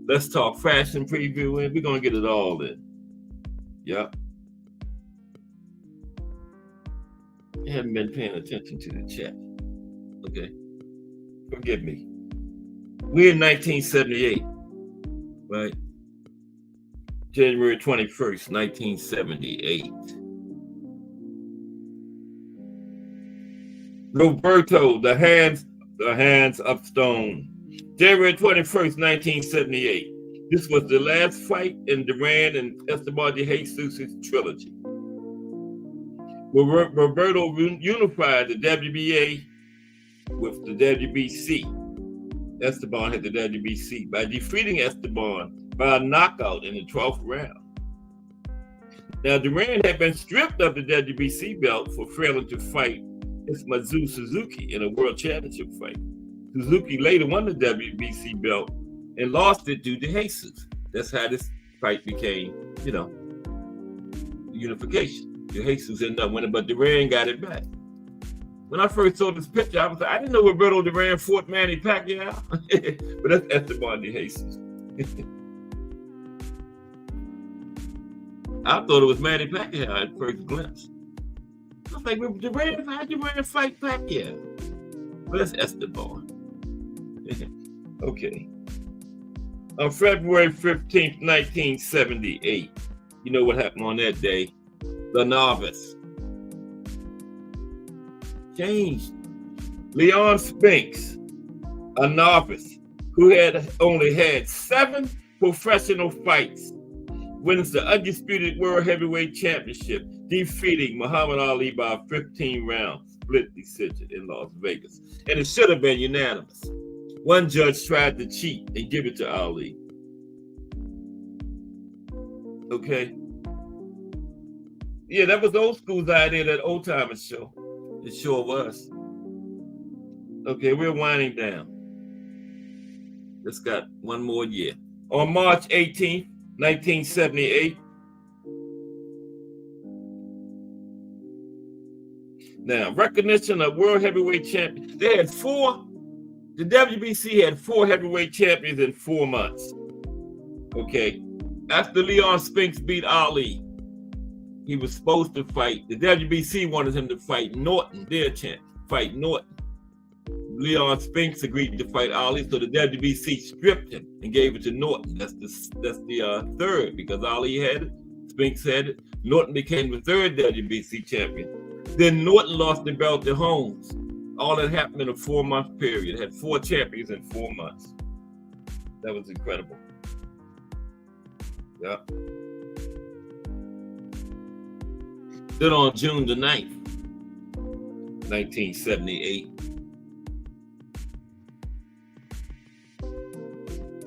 Let's Talk Fashion preview in. We're going to get it all in. Yep. I haven't been paying attention to the chat. Okay. Forgive me. We're in 1978, right? January 21st, 1978. Roberto, the hands of stone. January 21st, 1978. This was the last fight in Duran and Esteban de Jesus' trilogy. Roberto unified the WBA with the WBC. Esteban had the WBC by defeating Esteban by a knockout in the 12th round. Now, Duran had been stripped of the WBC belt for failing to fight Ismazu Suzuki in a world championship fight. Suzuki later won the WBC belt and lost it due to Jesus. That's how this fight became, unification. Jesus ended up winning, but Duran got it back. When I first saw this picture, I was like, I didn't know Roberto Duran fought Manny Pacquiao. But that's Esteban de Jesus. I thought it was Manny Pacquiao at first glimpse. I was like, how'd Duran fight Pacquiao? But that's Esteban. Okay. On February 15th, 1978, you know what happened on that day? The novice changed. Leon Spinks, a novice who had only had 7 professional fights, wins the undisputed World Heavyweight Championship, defeating Muhammad Ali by a 15-round split decision in Las Vegas. And it should have been unanimous. One judge tried to cheat and give it to Ali. Okay. Yeah, that was old school's idea, that old timers show. It sure was. Okay, we're winding down. Just got one more year. On March 18th, 1978. Now, recognition of World Heavyweight Champion. They had 4. The WBC had 4 heavyweight champions in 4 months. Okay. After Leon Spinks beat Ali, he was supposed to fight. The WBC wanted him to fight Norton, their champ, fight Norton. Leon Spinks agreed to fight Ali, so the WBC stripped him and gave it to Norton. That's the third, because Ali had it, Spinks had it. Norton became the 3rd WBC champion. Then Norton lost the belt to Holmes. All that happened in a 4-month period. Had 4 champions in 4 months. That was incredible. Yeah. Then on June the 9th, 1978,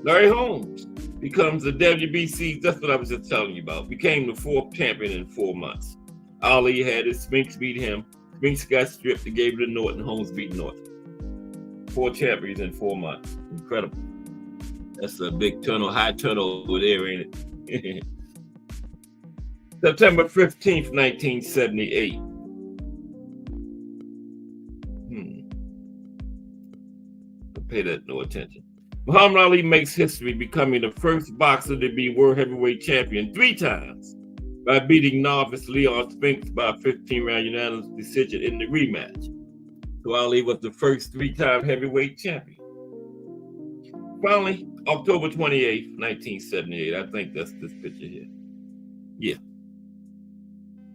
Larry Holmes becomes the WBC, that's what I was just telling you about, became the 4th champion in 4 months. Ali had it, Spinks beat him, Spinks got stripped and gave it to Norton, Holmes beat Norton. 4 champions in 4 months. Incredible. That's a big high turnover there, ain't it? September 15th, 1978. Pay that no attention. Muhammad Ali makes history, becoming the first boxer to be World Heavyweight Champion 3 times by beating novice Leon Spinks by a 15-round unanimous decision in the rematch. So Ali was the first 3-time heavyweight champion. Finally, October 28th, 1978. I think that's this picture here. Yeah.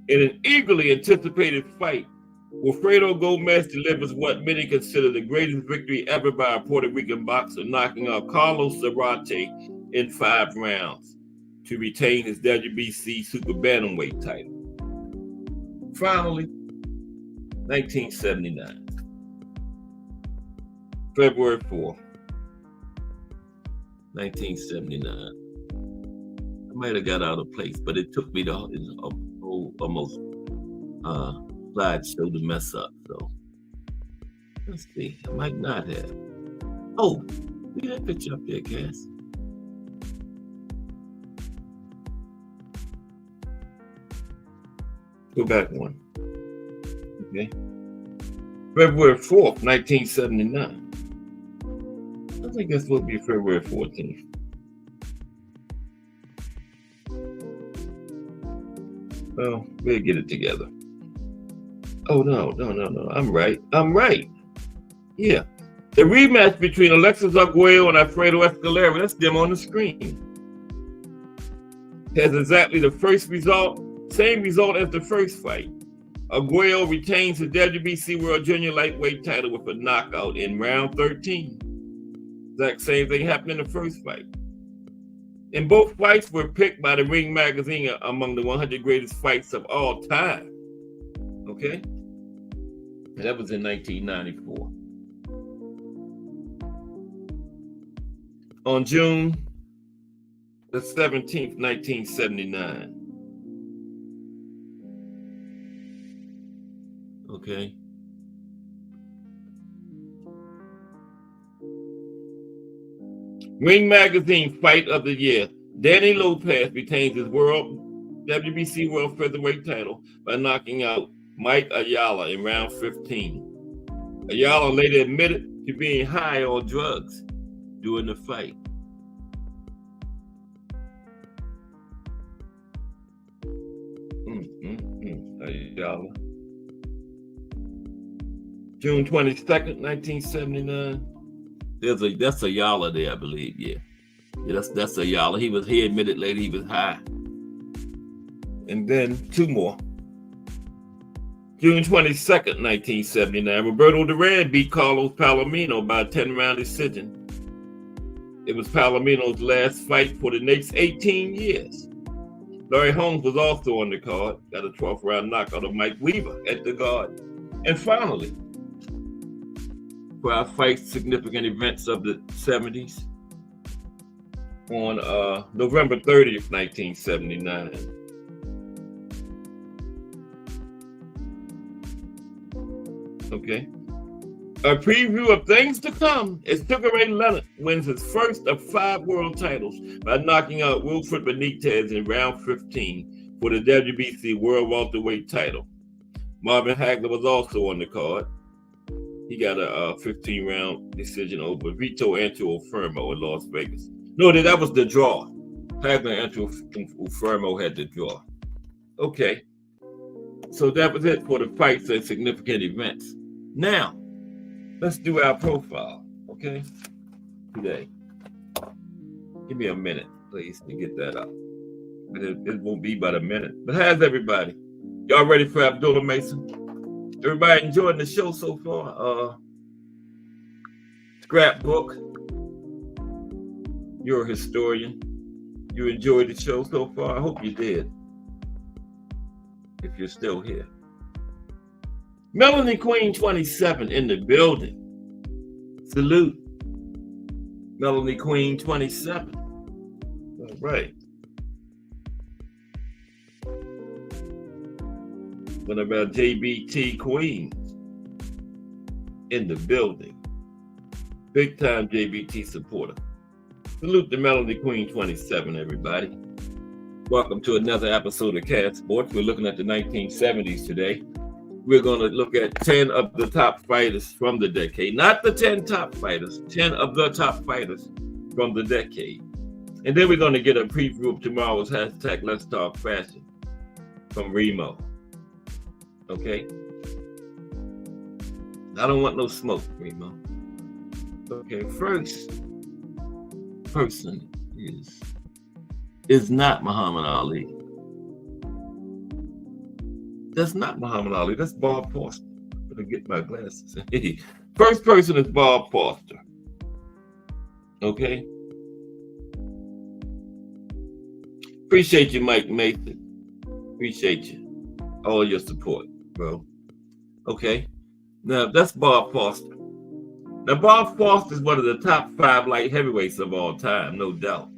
In an eagerly anticipated fight, Wilfredo Gomez delivers what many consider the greatest victory ever by a Puerto Rican boxer, knocking out Carlos Zarate in 5 rounds to retain his WBC Super Bantamweight title. Finally, 1979. February 4th, 1979. I might have got out of place, but it took me almost slideshow to mess up. So let's see. I might not have. Oh, look at that picture up there, Cass. Go back one. Okay. February 4th, 1979. I think that's supposed to be February 14th. Well, we'll get it together. Oh, no. I'm right. Yeah. The rematch between Alexis Arguello and Alfredo Escalera, that's them on the screen, has exactly the same result as the first fight. Arguello retains the WBC World Junior Lightweight title with a knockout in round 13. Exact same thing happened in the first fight. And both fights were picked by the Ring magazine among the 100 greatest fights of all time. Okay? And that was in 1994. On June the 17th, 1979. Okay. Ring Magazine Fight of the Year. Danny Lopez retains his WBC World Featherweight title by knocking out Mike Ayala in round 15. Ayala later admitted to being high on drugs during the fight. Ayala. June 22nd, 1979. That's Ayala there, I believe. Yeah, that's Ayala. He admitted later he was high. And then two more. June 22nd, 1979. Roberto Duran beat Carlos Palomino by a 10-round decision. It was Palomino's last fight for the next 18 years. Larry Holmes was also on the card, got a 12th round knockout of Mike Weaver at the guard. And finally, for our significant events of the 70s, on November 30th, 1979. Okay. A preview of things to come is Sugar Ray Leonard wins his first of 5 world titles by knocking out Wilfred Benitez in round 15 for the WBC World Welterweight title. Marvin Hagler was also on the card. He got a 15-round decision over Vito Antuofermo in Las Vegas. No, that was the draw. Hagler and Antuofermo had the draw. Okay. So that was it for the fights and significant events. Now, let's do our profile, okay? Today. Give me a minute, please, to get that up. But it won't be but a minute. But how's everybody? Y'all ready for Abdullah Mason? Everybody enjoying the show so far? Scrapbook, you're a historian. You enjoyed the show so far? I hope you did. If you're still here. Melanie Queen 27 in the building. Salute. Melanie Queen 27. All right. What about JBT Queens in the building? Big time JBT supporter. Salute to Melanie Queen 27, everybody. Welcome to another episode of Cat Sports. We're looking at the 1970s today. We're going to look at 10 of the top fighters from the decade. Not the 10 top fighters, 10 of the top fighters from the decade. And then we're going to get a preview of tomorrow's hashtag Let's Talk Fashion from Remo. Okay? I don't want no smoke, Remo. Okay, first person is not Muhammad Ali. That's not Muhammad Ali. That's Bob Foster. I'm gonna get my glasses. First person is Bob Foster. Okay. Appreciate you, Mike Mason. Appreciate you. All your support, bro. Okay. Now that's Bob Foster. Now Bob Foster is one of the top 5 light heavyweights of all time, no doubt.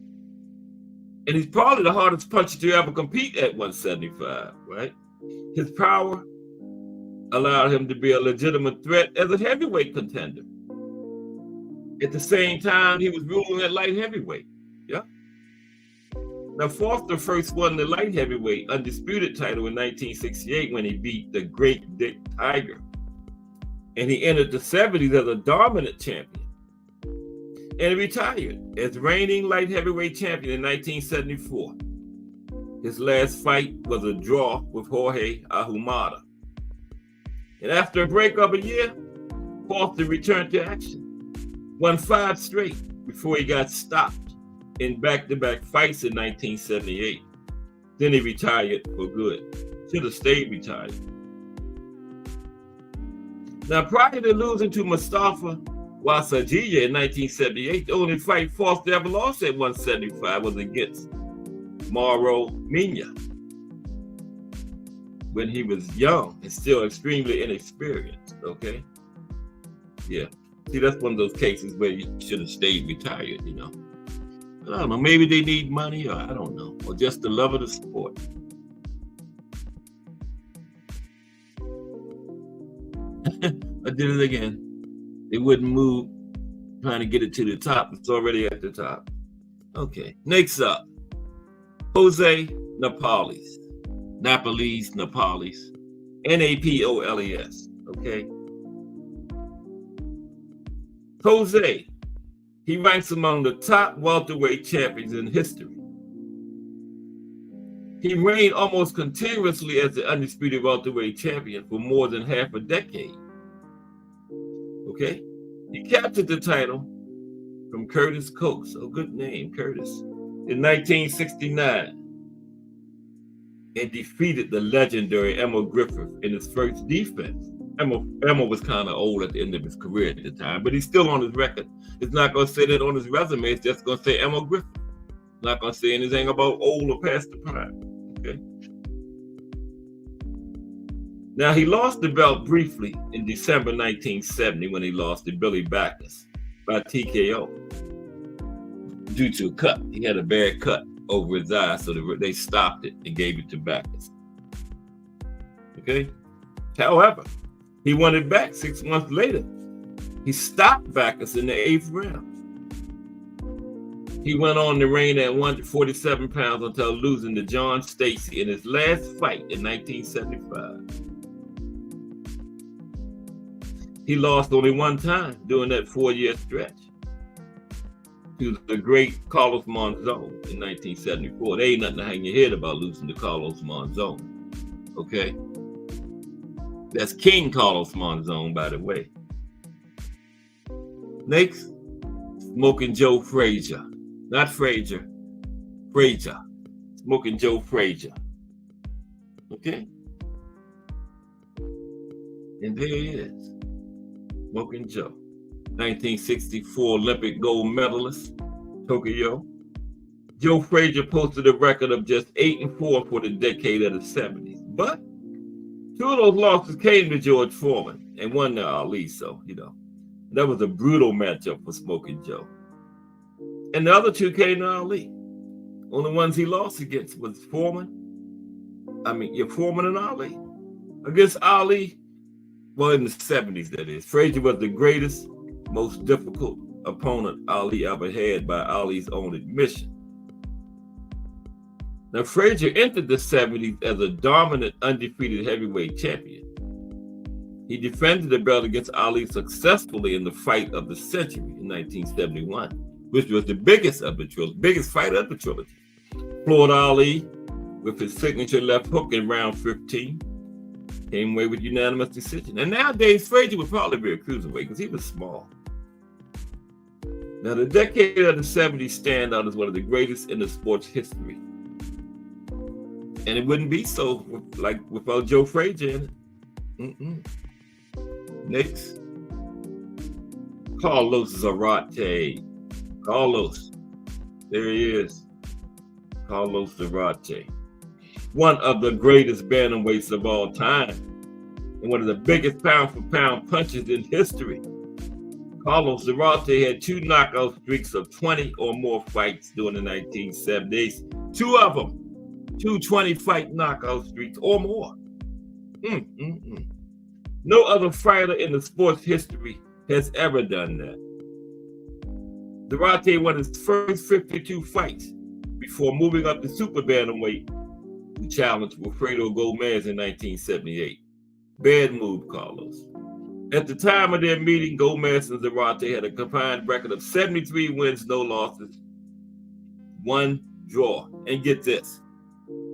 And he's probably the hardest puncher to ever compete at 175, right? His power allowed him to be a legitimate threat as a heavyweight contender. At the same time, he was ruling at light heavyweight. Yeah. Now, Foster first won the light heavyweight undisputed title in 1968 when he beat the great Dick Tiger. And he entered the 70s as a dominant champion. And he retired as reigning light heavyweight champion in 1974. His last fight was a draw with Jorge Ahumada. And after a break of a year, Foster returned to action. Won 5 straight before he got stopped in back-to-back fights in 1978. Then he retired for good. Should have stayed retired. Now, prior to losing to Mustafa Wasajija in 1978, the only fight Foster ever lost at 175 was against Mauro Mina when he was young and still extremely inexperienced, okay? Yeah. See, that's one of those cases where you should have stayed retired, you know. I don't know, maybe they need money, or I don't know, or just the love of the sport. I did it again. They wouldn't move, trying to get it to the top. It's already at the top. Okay, next up, Jose Napoles. Napoles. Napoles, okay? Jose, he ranks among the top welterweight champions in history. He reigned almost continuously as the undisputed welterweight champion for more than half a decade. Okay? He captured the title from Curtis Coates, a good name, Curtis, in 1969 and defeated the legendary Emma Griffith in his first defense. Emma was kind of old at the end of his career at the time, but he's still on his record. It's not going to say that on his resume. It's just going to say Emma Griffith. Not going to say anything about old or past the prime. Okay. Now, he lost the belt briefly in December 1970 when he lost to Billy Backus by TKO due to a cut. He had a bad cut over his eye, so they stopped it and gave it to Backus. Okay. However, he won it back 6 months later. He stopped Backus in the 8th round. He went on to reign at 147 pounds until losing to John Stacy in his last fight in 1975. He lost only one time during that 4-year stretch to the great Carlos Monzon in 1974. There ain't nothing to hang your head about losing to Carlos Monzon. Okay? That's King Carlos Monzon, by the way. Next, Smoking Joe Frazier. Not Frazier. Frazier. Smoking Joe Frazier. Okay? And there he is. Smoking Joe. 1964 Olympic gold medalist, Tokyo. Joe Frazier posted a record of just 8-4 for the decade of the 70s. But 2 of those losses came to George Foreman and 1 to Ali, so, you know, that was a brutal matchup for Smoking Joe. And the other 2 came to Ali. Only ones he lost against was Foreman and Ali. Against Ali, well, in the 70s, that is. Frazier was the greatest, most difficult opponent Ali ever had by Ali's own admission. Now, Frazier entered the 70s as a dominant, undefeated heavyweight champion. He defended the belt against Ali successfully in the fight of the century in 1971, which was the biggest fight of the trilogy. Floored Ali with his signature left hook in round 15. Came away with unanimous decision. And nowadays, Frazier would probably be a cruiserweight because he was small. Now, the decade of the 70s stand out as one of the greatest in the sport's history. And it wouldn't be so without Joe Frazier in it. Next, Carlos Zarate. Carlos. There he is. Carlos Zarate. One of the greatest bantamweights of all time, and one of the biggest pound-for-pound punches in history. Carlos Zarate had 2 knockout streaks of 20 or more fights during the 1970s. 2 of them, 2 20-fight knockout streaks or more. No other fighter in the sport's history has ever done that. Zarate won his first 52 fights before moving up to super bantamweight to challenge Wilfredo Gomez in 1978. Bad move, Carlos. At the time of their meeting, Gomez and Zarate had a combined record of 73 wins, no losses, 1 draw. And get this,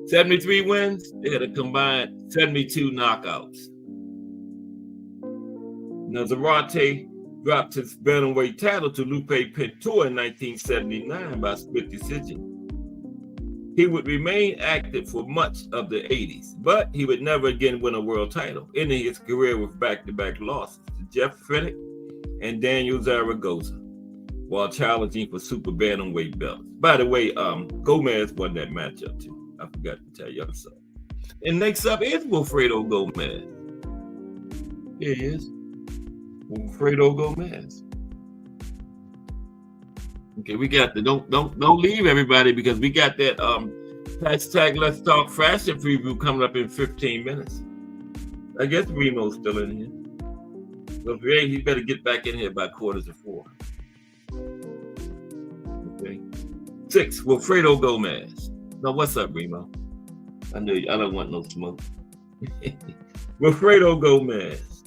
73 wins, they had a combined 72 knockouts. Now, Zarate dropped his bantamweight title to Lupe Pintor in 1979 by split decision. He would remain active for much of the 80s, but he would never again win a world title, ending his career with back-to-back losses to Jeff Fennick and Daniel Zaragoza, while challenging for super bantamweight belts. By the way, Gomez won that matchup too. I forgot to tell you so. And next up is Wilfredo Gomez. Here he is, Wilfredo Gomez. Okay, we got the don't leave everybody, because we got that hashtag Let's Talk Fashion preview coming up in 15 minutes. I guess Remo's still in here. So if he ain't, he better get back in here by 3:45. Okay. 6, Wilfredo Gomez. Now what's up, Remo? I know I don't want no smoke. Wilfredo Gomez.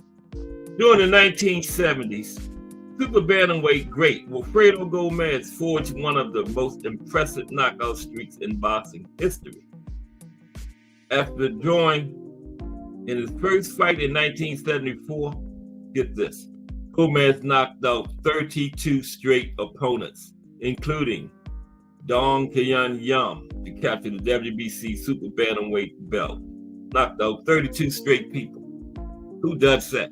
During the 1970s, super bantamweight great Wilfredo Gomez forged one of the most impressive knockout streaks in boxing history. After drawing in his first fight in 1974, get this, Gomez knocked out 32 straight opponents, including Dong Kyan Yum, to capture the WBC super bantamweight belt. Knocked out 32 straight people. Who does that?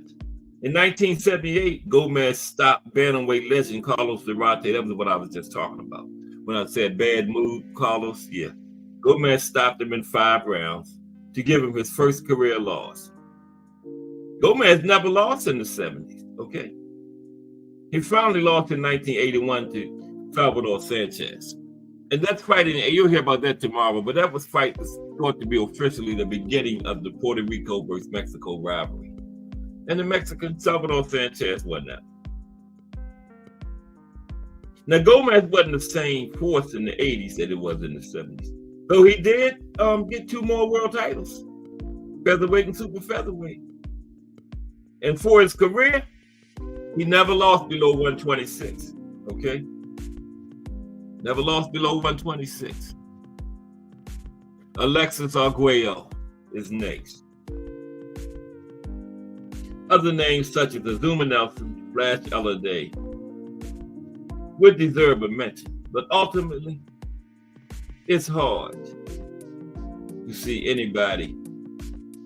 In 1978, Gomez stopped bantamweight legend Carlos Zarate. That was what I was just talking about. When I said bad mood, Carlos, yeah. Gomez stopped him in 5 rounds to give him his first career loss. Gomez never lost in the 70s, okay? He finally lost in 1981 to Salvador Sanchez. And that fight, you'll hear about that tomorrow, but that was fight was thought to be officially the beginning of the Puerto Rico versus Mexico rivalry. And the Mexican Salvador Sanchez won that. Now, Gomez wasn't the same force in the 80s that it was in the 70s. Though he did get 2 more world titles, featherweight and super featherweight. And for his career, he never lost below 126, okay? Never lost below 126. Alexis Arguello is next. Other names such as Azuma Nelson, Flash Allarday would deserve a mention, but ultimately, it's hard to see anybody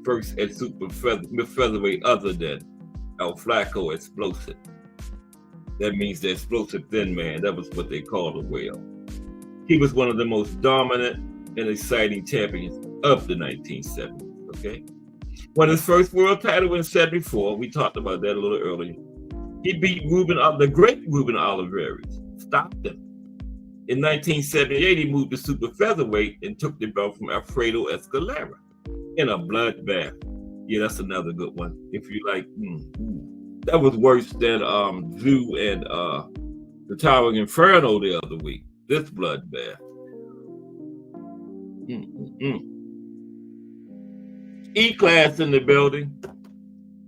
first at super featherweight other than El Flaco Explosive. That means the explosive thin man. That was what they called a whale. He was one of the most dominant and exciting champions of the 1970s, okay? Won his first world title in 74. We talked about that a little earlier. He beat the great Ruben Olivares, stopped him. In 1978, he moved to super featherweight and took the belt from Alfredo Escalera in a bloodbath. Yeah, that's another good one. If you like, that was worse than Zoo and the Towering Inferno the other week. This bloodbath. E-Class in the building.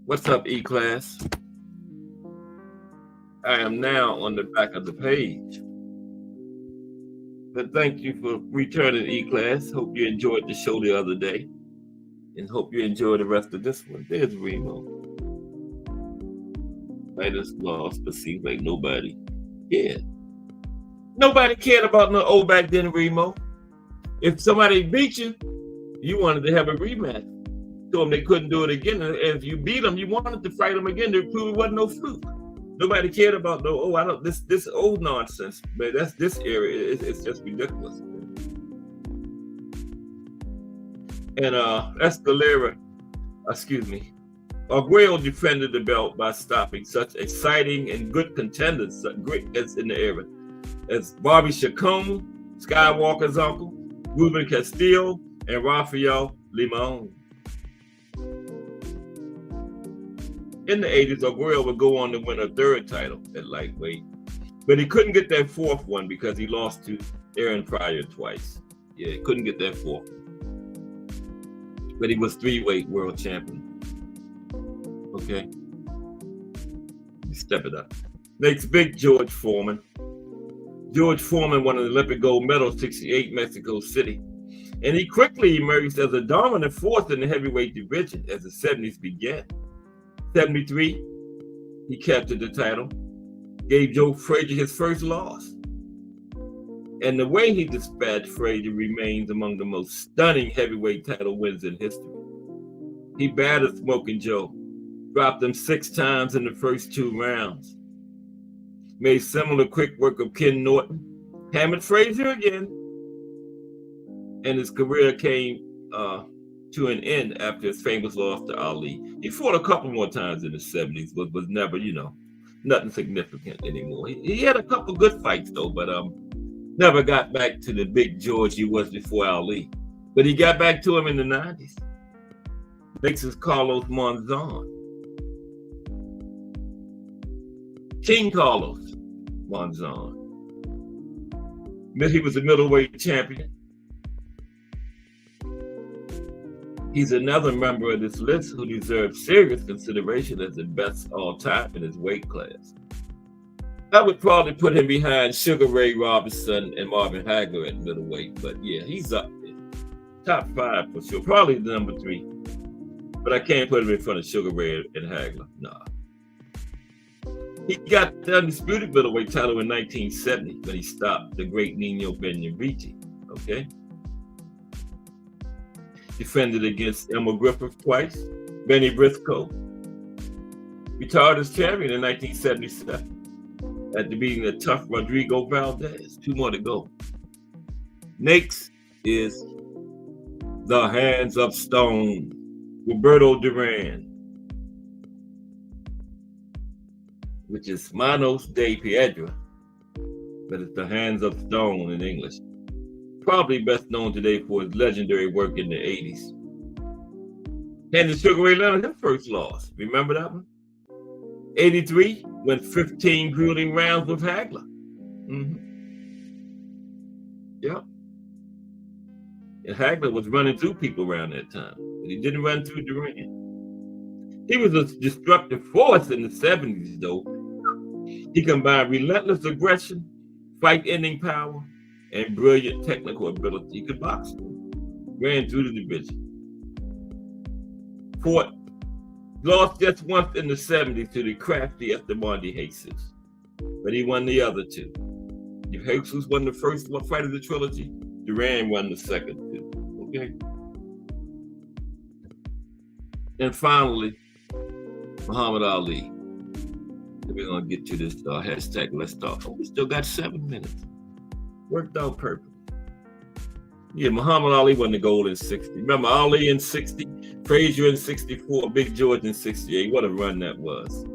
What's up, E-Class? I am now on the back of the page. But thank you for returning, E-Class. Hope you enjoyed the show the other day. And hope you enjoy the rest of this one. There's Remo. I just lost, but seems like nobody cared. Nobody cared about no old back then, Remo. If somebody beat you, you wanted to have a rematch. Told them they couldn't do it again. And if you beat them, you wanted to fight them again to prove it wasn't no fluke. Nobody cared about this old nonsense. But that's this era. It's just ridiculous. And Arguello defended the belt by stopping such exciting and good contenders, great as in the era, as Bobby Chacon, Skywalker's uncle, Ruben Castillo, and Rafael Limon. In the 80s, Arguello would go on to win a 3rd title at lightweight, but he couldn't get that 4th one because he lost to Aaron Pryor twice. Yeah, he couldn't get that 4th. But he was 3-weight world champion. Okay. Step it up. Next, big George Foreman. George Foreman won an Olympic gold medal, 68, Mexico City. And he quickly emerged as a dominant force in the heavyweight division as the 70s began. 73, he captured the title, gave Joe Frazier his first loss. And the way he dispatched Frazier remains among the most stunning heavyweight title wins in history. He battered Smoking Joe, dropped him 6 times in the first 2 rounds, made similar quick work of Ken Norton, hammered Frazier again, and his career came to an end after his famous loss to Ali. He fought a couple more times in the 70s, but was never, nothing significant anymore. He had a couple good fights though, but never got back to the big George he was before Ali. But he got back to him in the 90s. Next is Carlos Monzon. King Carlos Monzon. He was a middleweight champion. He's another member of this list who deserves serious consideration as the best all time in his weight class. I would probably put him behind Sugar Ray Robinson and Marvin Hagler at middleweight, but yeah, he's up there. Top 5 for sure, probably the number 3. But I can't put him in front of Sugar Ray and Hagler, nah. He got the undisputed middleweight title in 1970 when he stopped the great Nino Benavides, okay? Defended against Emil Griffith twice, Benny Briscoe. Retired as champion in 1977 after beating the tough Rodrigo Valdez. 2 more to go. Next is the Hands of Stone, Roberto Duran, which is Manos de Piedra, but it's the Hands of Stone in English. Probably best known today for his legendary work in the 80s. Handed Sugar Ray Leonard his first loss. Remember that one? 83, went 15 grueling rounds with Hagler. Yep. And Hagler was running through people around that time, but he didn't run through Duran. He was a destructive force in the 70s, though. He combined relentless aggression, fight-ending power, and brilliant technical ability. He could box. Ran through the division. Lost just once in the 70s to the crafty Esteban de Jesus, but he won the other 2. If Jesus won the first fight of the trilogy, Duran won the second 2. Okay. And finally, Muhammad Ali. We're gonna get to this hashtag. Let's talk. We still got 7 minutes. Worked out perfect. Yeah, Muhammad Ali won the gold in 60. Remember Ali in 60, Frazier in 64, Big George in 68. What a run that was.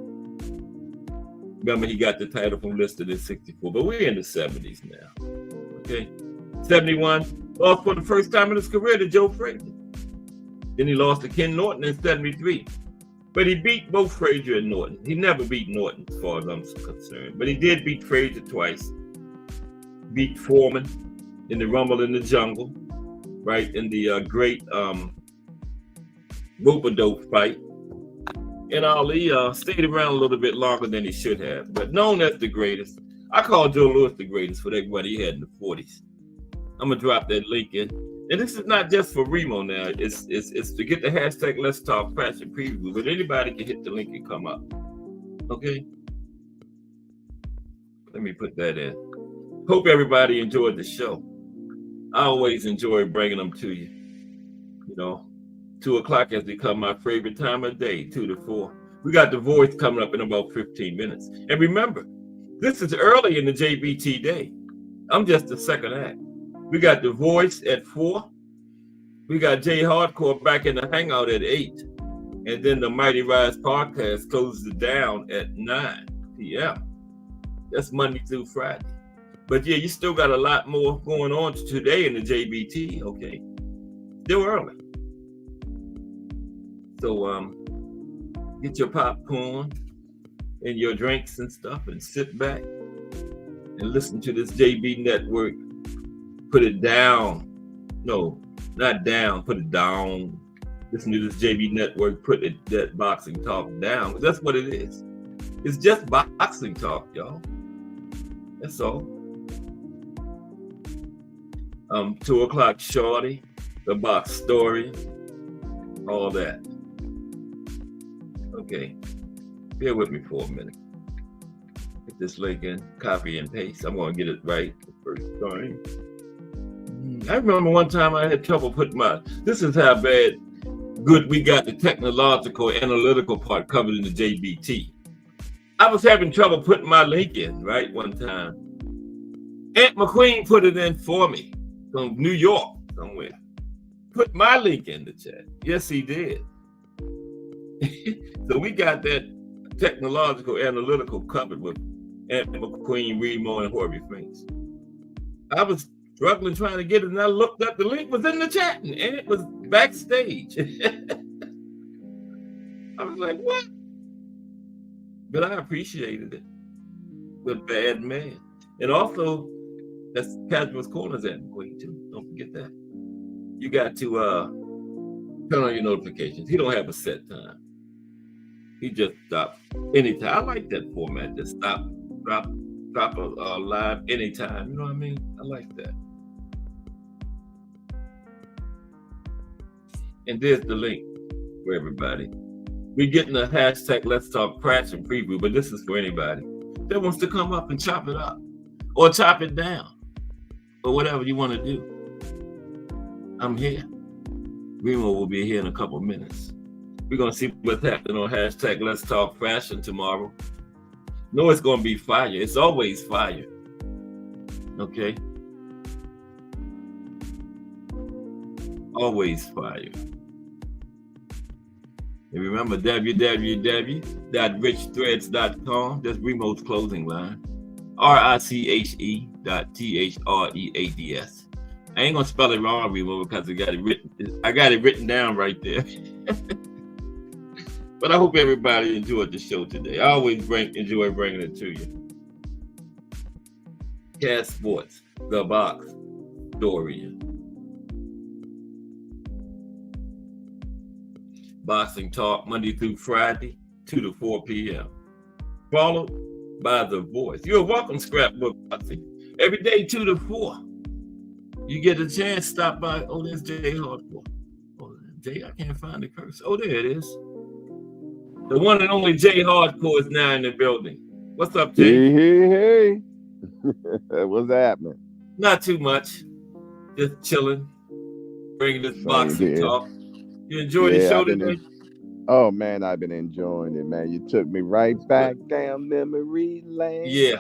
Remember he got the title from Listed in 64, but we're in the 70s now. Okay. 71, lost for the first time in his career to Joe Frazier. Then he lost to Ken Norton in 73. But he beat both Frazier and Norton. He never beat Norton as far as I'm concerned, but he did beat Frazier twice. Beat Foreman in the Rumble in the Jungle, right? In the great rope-a-dope fight. And Ali stayed around a little bit longer than he should have, but known as the greatest. I call Joe Louis the greatest for that what he had in the 40s. I'm gonna drop that link in. And this is not just for Remo now. It's to get the hashtag Let's Talk Fashion Preview, but anybody can hit the link and come up. Okay? Let me put that in. Hope everybody enjoyed the show. I always enjoy bringing them to you. 2 o'clock has become my favorite time of day, 2 to 4. We got The Voice coming up in about 15 minutes. And remember, this is early in the JBT day. I'm just the second act. We got The Voice at 4. We got Jay Hardcore back in the Hangout at 8. And then the Mighty Rise podcast closes it down at 9 p.m. That's Monday through Friday. But yeah, you still got a lot more going on today in the JBT, okay? Still early. So get your popcorn and your drinks and stuff and sit back and listen to this JB Network. Put it down. No, not down, put it down. Listen to this JB Network, put that boxing talk down. That's what it is. It's just boxing talk, y'all. That's all. 2 o'clock Shorty, the box story, all that. Okay. Bear with me for a minute. Get this link in, copy and paste. I'm going to get it right the first time. I remember one time I had trouble putting this is how good we got the technological, analytical part covered in the JBT. I was having trouble putting my link in, right, one time. Aunt McQueen put it in for me from New York somewhere. Put my link in the chat. Yes, he did. So we got that technological, analytical covered with Aunt McQueen, Remo, and Jorge Finks. I was struggling trying to get it, and I looked up, the link was in the chat, and it was backstage. I was like, what? But I appreciated it. The bad man. And also, that's Casual's Corner's at McQueen, too. Don't forget that. You got to turn on your notifications. He don't have a set time. He just stops anytime. I like that format. Just stop, drop a live anytime. You know what I mean? I like that. And there's the link for everybody. We're getting a hashtag Let's Talk Crash and Preview, but this is for anybody that wants to come up and chop it up or chop it down or whatever you want to do. I'm here. Remo will be here in a couple of minutes. We're going to see what's happening on hashtag Let's Talk Fashion tomorrow. No, it's going to be fire. It's always fire. Okay? Always fire. And remember, www.richthreads.com. That's Remo's clothing line. RICHE.THREADS. I ain't gonna spell it wrong, Remo, because I got it written down right there. But I hope everybody enjoyed the show today. I always enjoy bringing it to you. Cat Sports, The Box, Dorian. Boxing Talk, Monday through Friday, 2 to 4 p.m. Followed by The Voice. You're welcome, Scrapbook Boxing. Every day, 2 to 4. You get a chance, stop by. Oh, there's Jay Hardcore. Oh, Jay, I can't find the curse. Oh, there it is. The one and only Jay Hardcore is now in the building. What's up, Jay? Hey. What's happening? Not too much. Just chilling. Bringing this boxing talk. You enjoyed the show today? Oh, man, I've been enjoying it, man. You took me right back down memory lane. Yeah.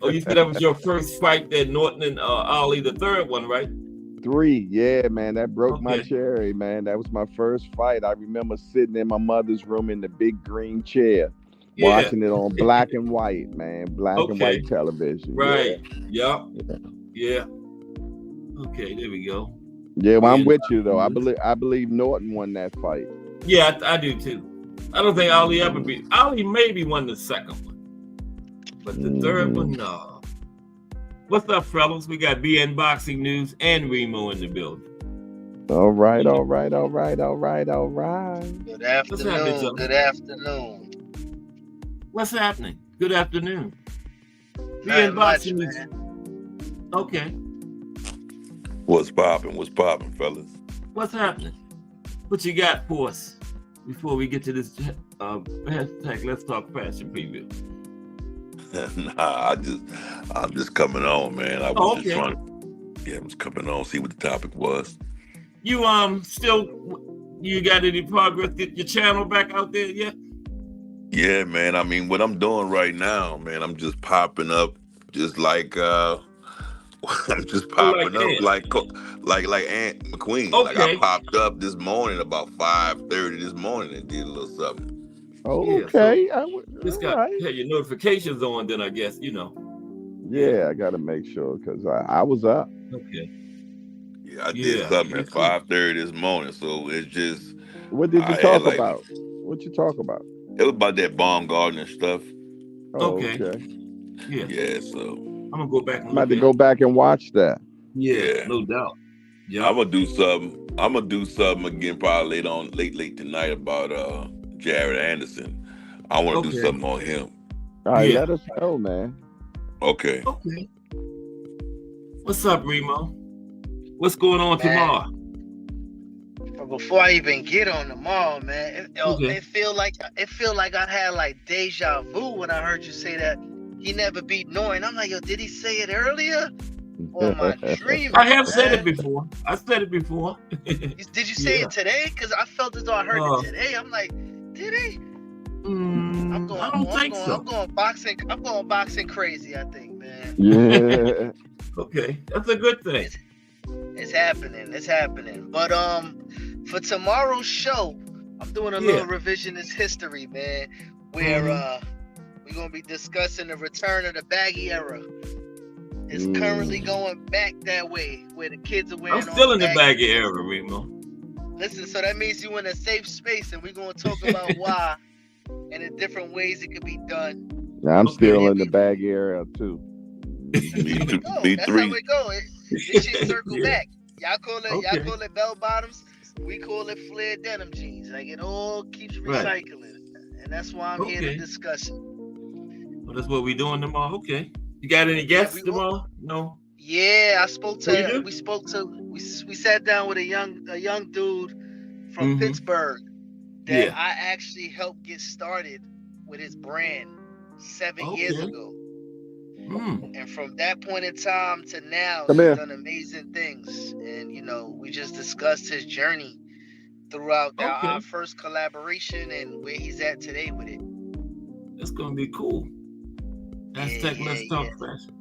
Oh, you said that was your first fight that Norton and Ali, the third one, right? 3, yeah, man. That broke my cherry, man. That was my first fight. I remember sitting in my mother's room in the big green chair, watching it on black and white, man. Black and white television. Right. Yeah. Okay, there we go. Yeah, well, I'm with you though. I believe Norton won that fight. Yeah, I do too. I don't think Ali ever beat. Ali maybe won the second one, but the third one, no. What's up, fellas? We got BN Boxing News and Remo in the building. All right. Good afternoon. Good afternoon. What's happening? Good afternoon. BN Boxing News. Okay. What's popping, fellas? What's happening? What you got for us before we get to this hashtag Let's Talk Fashion Preview? Nah, I'm just coming on, man. I was just trying to, I was coming on, see what the topic was. You you got any progress? Get your channel back out there yet? Yeah, man. I mean, what I'm doing right now, man, I'm just popping up, just like I'm just popping up like Aunt McQueen. Okay. Like I popped up this morning about 5:30 this morning and did a little something. Okay. Yeah, so just got your notifications on, then I guess, Yeah, I got to make sure because I was up. Okay. Yeah, I did something at 5:30 this morning, so it's just. What did you talk about? What you talk about? It was about that Baumgartner stuff. Okay. Yeah, so. I'm gonna go back. I'm about to go back and watch that. Yeah, no doubt. Yeah, I'm gonna do something again probably late tonight about Jared Anderson. I want to do something on him. All right, let us know, man. Okay. What's up, Remo? What's going on tomorrow? before I even get on tomorrow, man, it feel like I had like deja vu when I heard you say that he never beat Norton. I'm like, yo, did he say it earlier? Or am I dreaming? I have said it before. I said it before. Did you say it today? Because I felt as though I heard it today. I'm like, did he? I'm going boxing. I'm going boxing crazy, I think, man. Yeah. Okay, that's a good thing. It's happening. It's happening. But for tomorrow's show, I'm doing a little revisionist history, man, where we're gonna be discussing the return of the baggy era. It's currently going back that way, where the kids are wearing. I'm still in the baggy era, Remo. Listen, so that means you're in a safe space, and we're gonna talk about why and the different ways it could be done. I'm still in the baggy era too. Me too. That's how we go. This shit circle back. Y'all call it bell bottoms. We call it flared denim jeans. Like it all keeps recycling, and that's why I'm here to discuss it. Well, that's what we doing tomorrow. Okay. You got any guests tomorrow? No. Yeah, I spoke to. We sat down with a young dude from Pittsburgh that I actually helped get started with his brand 7 years ago. And from that point in time to now, he's done amazing things. And we just discussed his journey throughout our first collaboration and where he's at today with it. That's gonna be cool. Let's talk fashion.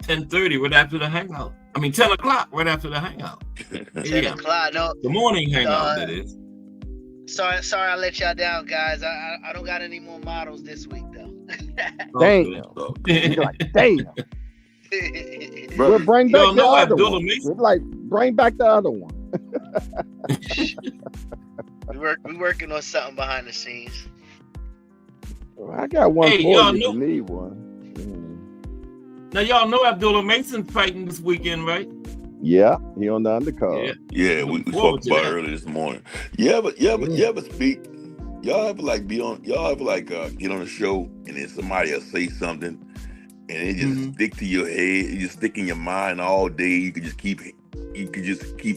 10:30 right after the hangout. I mean 10 o'clock right after the hangout. 10 o'clock. No, the morning hangout. That is. Sorry, I let y'all down, guys. I don't got any more models this week though. Damn. Damn. We'll bring back the other one. We're bring back the other one. we working on something behind the scenes. I got one for you. You need one. Now y'all know Abdullah Mason's fighting this weekend, right? Yeah, he on the undercard. Yeah, we spoke about earlier this morning. You ever speak? Y'all ever get on a show and then somebody will say something and it just stick to your head, it just stick in your mind all day. You could just keep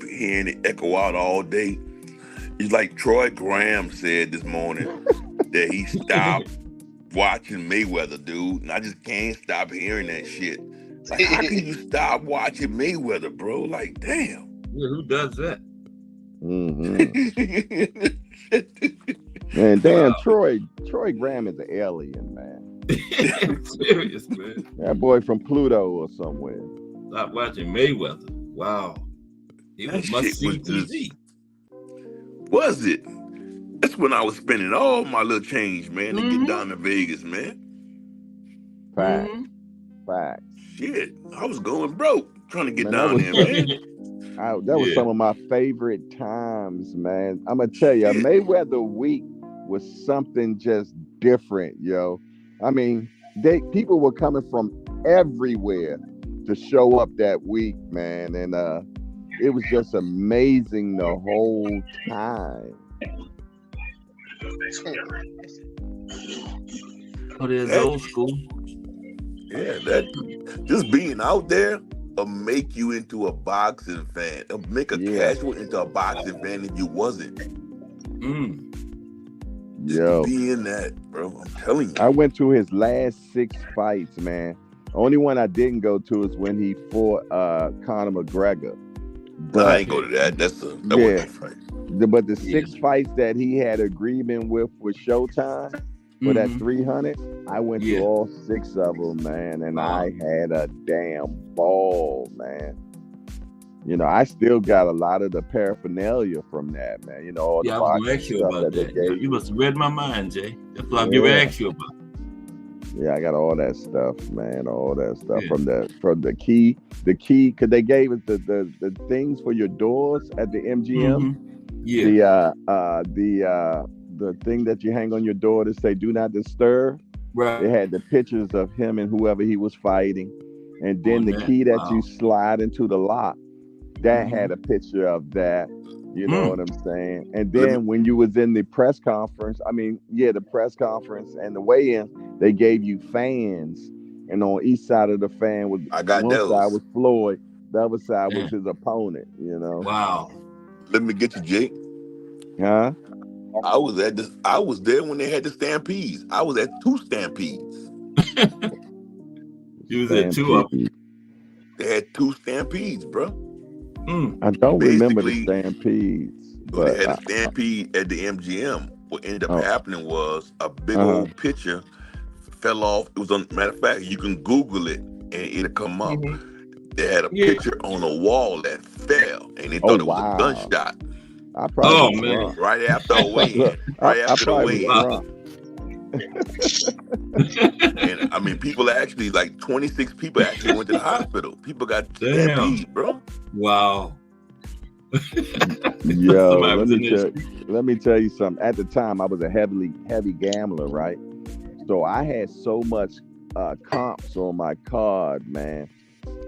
hearing it echo out all day. It's like Troy Graham said this morning that he stopped watching Mayweather, dude, and I just can't stop hearing that shit. Like, how can you stop watching Mayweather, bro? Like, damn. Yeah, who does that? Man, damn, Troy Graham is an alien, man. Serious, man. That boy from Pluto or somewhere. Stop watching Mayweather. Wow. He was must-see TV. Was it? That's when I was spending all my little change, man, to get down to Vegas, man. Facts. Shit, I was going broke trying to get down there, man. That was some of my favorite times, man. I'm gonna tell you, Mayweather week was something just different, yo. I mean, people were coming from everywhere to show up that week, man, and it was just amazing the whole time. Oh, there's old school. Yeah, that just being out there will make you into a boxing fan. It'll make a casual into a boxing fan if you wasn't. Yo, being that, bro, I'm telling you. I went to his last 6 fights, man. Only one I didn't go to is when he fought Conor McGregor. But I ain't go to that. That wasn't a fight. But the 6 fights that he had agreement with Showtime for that 300, I went to all 6 of them, man, and I had a damn ball, man. I still got a lot of the paraphernalia from that, man. All the I was going to ask you about that. You must have read my mind, Jay. That's what I'm going to ask you about. Yeah, I got all that stuff, man. All that stuff from the key, because they gave us the things for your doors at the MGM. The thing that you hang on your door to say "Do not disturb." Right. They had the pictures of him and whoever he was fighting, and then the key that you slide into the lock that had a picture of that. You know what I'm saying? And then when you was in the press conference, the press conference and the weigh-in, they gave you fans, and on each side of the fan was one side was Floyd, the other side was his opponent. Wow. Let me get you, Jake. Huh? I was there when they had the stampedes. I was at 2 stampedes. You was at 2 of them. They had 2 stampedes, bro. I don't remember the Basically, stampedes, when they but had a stampede at the MGM, what ended up happening was a big old picture fell off. It was on. Matter of fact, you can Google it and it'll come up. They had a picture on a wall that fell, and they thought it was a gunshot. I probably man! Right after a weigh-in. Right after the weigh-in. And I mean, people actually, like 26 people actually went to the hospital. People got stampede, bro. Wow. Yo, let me tell you something. At the time, I was a heavy gambler, right? So I had so much comps on my card, man.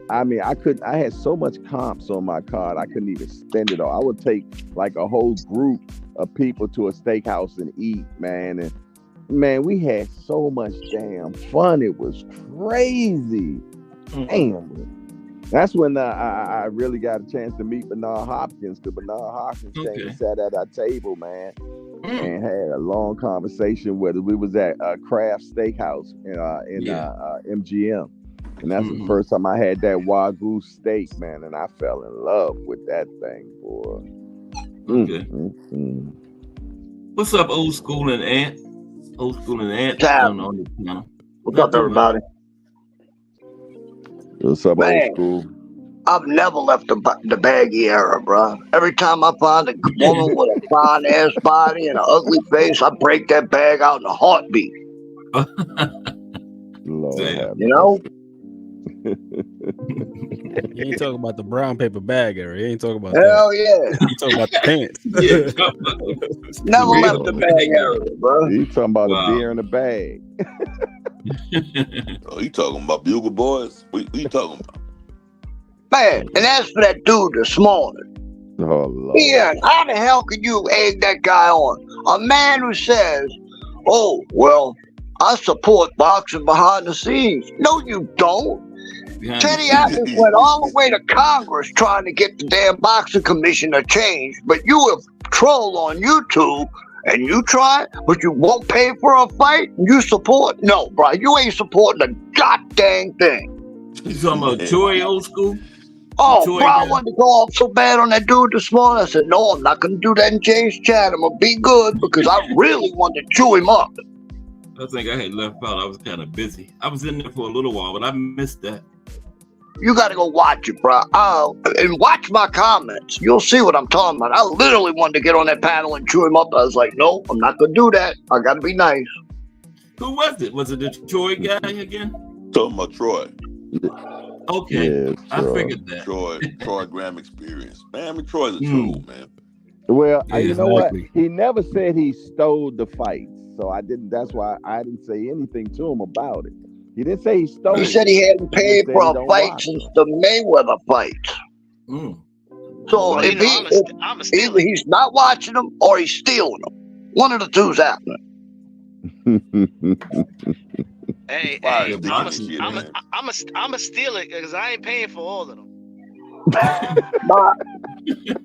I mean, I had so much comps on my card, I couldn't even spend it all. I would take like a whole group of people to a steakhouse and eat, man. And man, we had so much damn fun. It was crazy. Damn. That's when I really got a chance to meet Bernard Hopkins, because Bernard Hopkins came and sat at our table, man, and had a long conversation with us. We was at Kraft Steakhouse in MGM. And that's the first time I had that Wagyu steak, man, and I fell in love with that thing, boy. What's up, Old School and Ant? Old School and Ant on the channel. What's up, everybody? What's up, Old School? I've never left the baggy era, bro. Every time I find a woman with a fine ass body and an ugly face, I break that bag out in a heartbeat. Lord, you know? You ain't talking about the brown paper bag area. You ain't talking about Hell that. Yeah. You talking about the pants. Never left the bag area, bro. You talking about a beer in a bag. Oh, you talking about Bugle Boys? What you talking about? Man, and as for that dude this morning. Oh, Lord. Yeah, how the hell could you egg that guy on? A man who says, oh, well, I support boxing behind the scenes. No, you don't. Teddy Atlas went all the way to Congress trying to get the damn boxing commission to change, but you have troll on YouTube and you try, but you won't pay for a fight? You support? No, bro, you ain't supporting a goddamn thing. You talking about Troy, Old School? Oh, bro, I wanted to go off so bad on that dude this morning. I said, no, I'm not going to do that in Jay's chat. I'm going to be good because I really wanted to chew him up. I think I had left out. I was kind of busy. I was in there for a little while, but I missed that. You got to go watch it, bro. And watch my comments. You'll see what I'm talking about. I literally wanted to get on that panel and chew him up. I was like, no, I'm not going to do that. I got to be nice. Who was it? Was it the Troy guy again? Talking about Troy. Okay. Yeah, I figured that. Troy Graham experience. Man, I mean, Troy's a troll, man. Well, you know what? He never said he stole the fights. So I didn't. That's why I didn't say anything to him about it. He didn't say he stole. He said he hadn't paid for a fight since the Mayweather fight. So if either he's not watching them or he's stealing them. One of the two's happening. Hey, I'm a steal it because I ain't paying for all of them.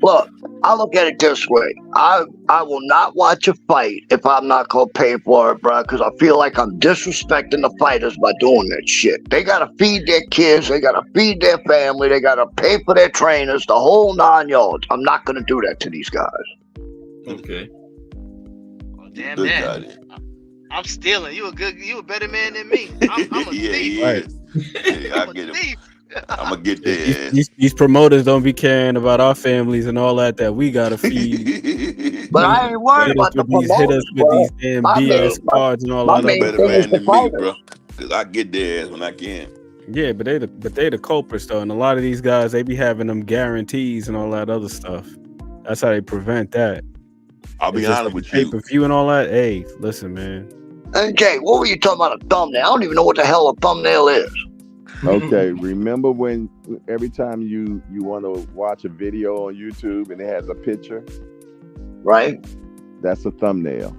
Look, I look at it this way. I will not watch a fight if I'm not gonna pay for it, bro, because I feel like I'm disrespecting the fighters by doing that shit. They gotta feed their kids, they gotta feed their family, they gotta pay for their trainers, the whole 9 yards. I'm not gonna do that to these guys. Okay. Well, damn that. I'm stealing. You a better man than me. I'm a thief. Right. Yeah, I get it. I'm gonna get there. These promoters don't be caring about our families and all that we gotta feed. But I ain't worried about the promoters. Hit us with these damn BS cards and all that. Better man than me, bro. Cause I get there when I can. Yeah, but they the culprits though, and a lot of these guys they be having them guarantees and all that other stuff. That's how they prevent that. I'll be honest with you. Pay-per-view and all that. Hey, listen, man. Hey Jay, what were you talking about a thumbnail? I don't even know what the hell a thumbnail is. Okay, remember when every time you want to watch a video on YouTube and it has a picture? Right. That's a thumbnail.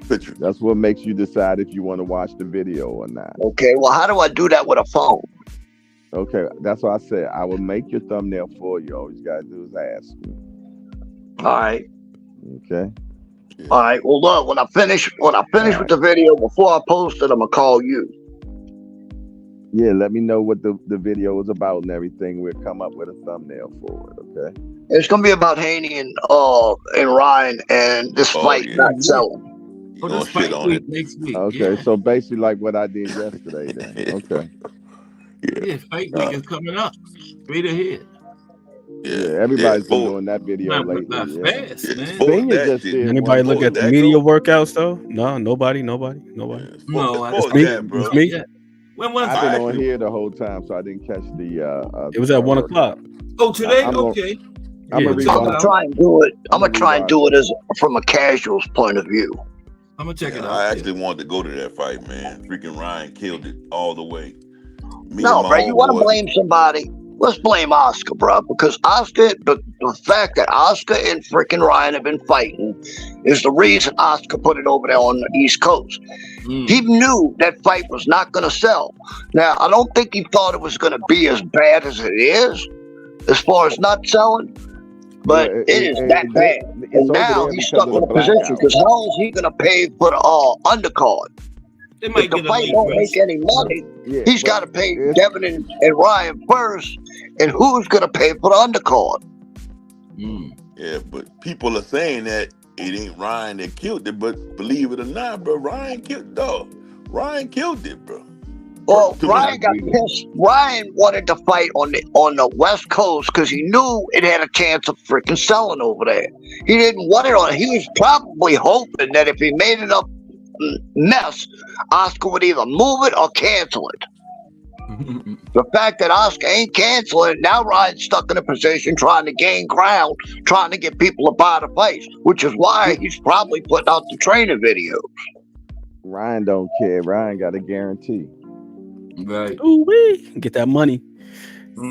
Picture. That's what makes you decide if you want to watch the video or not. Okay, well, how do I do that with a phone? Okay, that's what I said. I will make your thumbnail for you. All you gotta do is ask me. All right. Okay. Yeah. All right. Well, look, when I finish with the video, before I post it, I'm gonna call you. Yeah, let me know what the video is about and everything. We'll come up with a thumbnail for it. Okay. It's gonna be about Haney and Ryan and this fight not selling. You gonna shit on it next week? Okay, so basically like what I did yesterday. Then okay. Yeah, fight week is coming up. Straight ahead. Yeah, everybody's been doing that video lately. Fast, man. Senior just did. Anybody look at the media workouts though? No, nobody. No, it's me. It's me. I've been on here the whole time, so I didn't catch the. It was at 1 o'clock. Oh, today? Okay. I'm gonna try and do it. I'm gonna try and do it as from a casual's point of view. I'm gonna check it out. I actually wanted to go to that fight, man. Freaking Ryan killed it all the way. No, bro, you want to blame somebody? Let's blame Oscar, bro, because Oscar, the fact that Oscar and freaking Ryan have been fighting is the reason Oscar put it over there on the East Coast. He knew that fight was not going to sell. Now, I don't think he thought it was going to be as bad as it is, as far as not selling, but it is that bad. And now he's stuck in a position because how is he going to pay for the undercard? If the fight don't make any money, he's got to pay Devin and Ryan first, and who's going to pay for the undercard? Yeah, but people are saying that it ain't Ryan that killed it, but believe it or not, bro, Ryan killed it, bro. Well, Ryan got pissed. Ryan wanted to fight on the West Coast because he knew it had a chance of freaking selling over there. He didn't want it on. He was probably hoping that if he made it up mess, Oscar would either move it or cancel it. The fact that Oscar ain't canceling, now Ryan's stuck in a position trying to gain ground, trying to get people to buy the fights, which is why he's probably putting out the training videos. Ryan don't care. Ryan got a guarantee. Right. Ooh-wee. Get that money.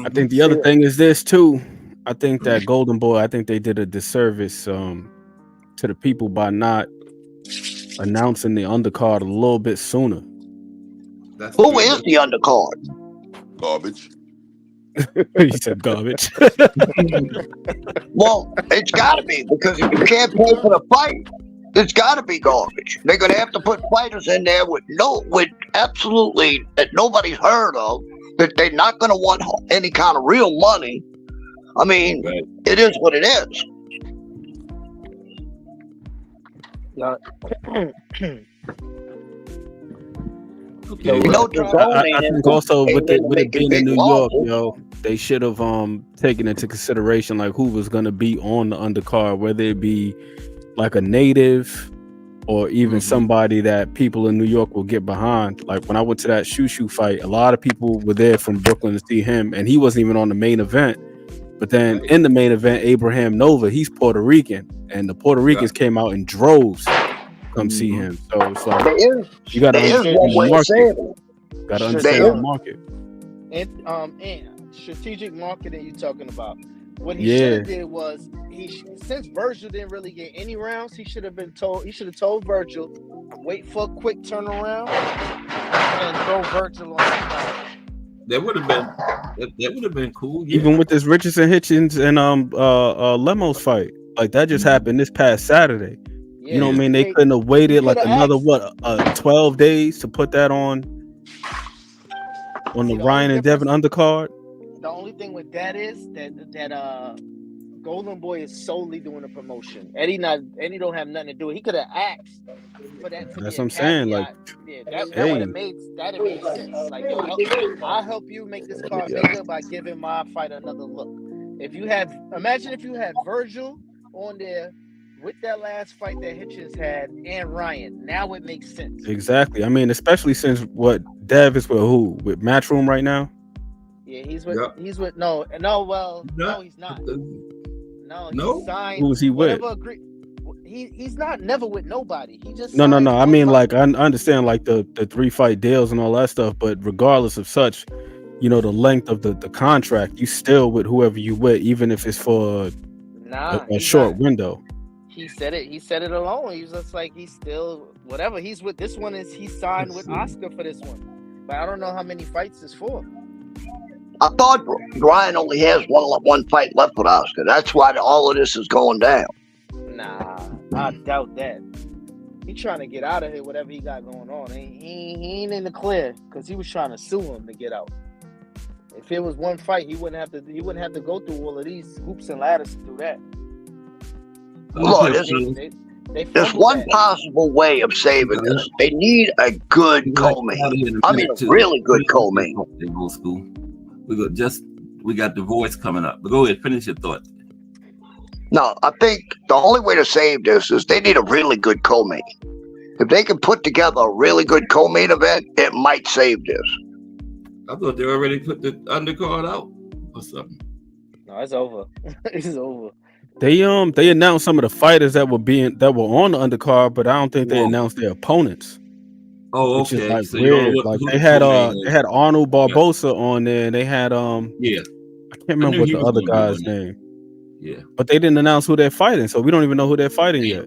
I think the other thing is this too. I think that Golden Boy, I think they did a disservice to the people by not announcing the undercard a little bit sooner. Who is the undercard? Garbage. He said garbage. Well, it's got to be, because if you can't pay for the fight, it's got to be garbage. They're going to have to put fighters in there with absolutely that nobody's heard of, that they're not going to want any kind of real money. I mean, It is what it is. Okay. I think also with it being in New York, they should have taken into consideration like who was going to be on the undercard, whether it be like a native or even somebody that people in New York will get behind. Like when I went to that Shushu fight, a lot of people were there from Brooklyn to see him, and he wasn't even on the main event. But then in the main event, Abraham Nova, he's Puerto Rican, and the Puerto Ricans came out in droves to come see him. So it's like you got to understand the market. Got to understand the market. And strategic marketing you're talking about. What he should have did was since Virgil didn't really get any rounds, he should have told Virgil, wait for a quick turnaround and throw Virgil on the side. That would have been cool. Yeah. Even with this Richardson Hitchens and Lemos fight, like that just happened this past Saturday. You know what I mean? They couldn't have waited like another 12 days to put that on the Ryan and Devin undercard. The only thing with that is that Golden Boy is solely doing the promotion. Eddie don't have nothing to do. He could have asked for that. That's what I'm saying. Like, that would have made sense. Like, I'll help you make this card bigger by giving my fight another look. Imagine if you had Virgil on there with that last fight that Hitchens had and Ryan. Now it makes sense. Exactly. I mean, especially since Dev is with who? With Matchroom right now? Yeah, he's with he's not. No, he's signed. Who's he with? He's not never with nobody. He just No. I mean, like I understand like the 3-fight deals and all that stuff, but regardless of such, the length of the contract, you still with whoever you with, even if it's for a short window. He said it. He said it alone. He was just like he's still whatever. He's with this one. He's signed with Oscar for this one, but I don't know how many fights it's for. I thought Ryan only has one fight left with Oscar. That's why all of this is going down. Nah. I doubt that. He trying to get out of here, whatever he got going on. He ain't in the clear because he was trying to sue him to get out. If it was one fight, he wouldn't have to go through all of these hoops and ladders to do that. Look, there's one possible way of saving this. They need a good co-main. I mean, a really good co-main. Old school. We got the voice coming up. But go ahead, finish your thoughts. No, I think the only way to save this is they need a really good co-main. If they can put together a really good co-main event, it might save this. I thought they already put the undercard out or something. No, it's over. It's over. They announced some of the fighters that were on the undercard, but I don't think they announced their opponents. Oh, okay. Which is like so weird. Like they had Arnold Barbosa on there, and they had I can't remember what the other guy's name. Yeah, but they didn't announce who they're fighting, so we don't even know who they're fighting yet.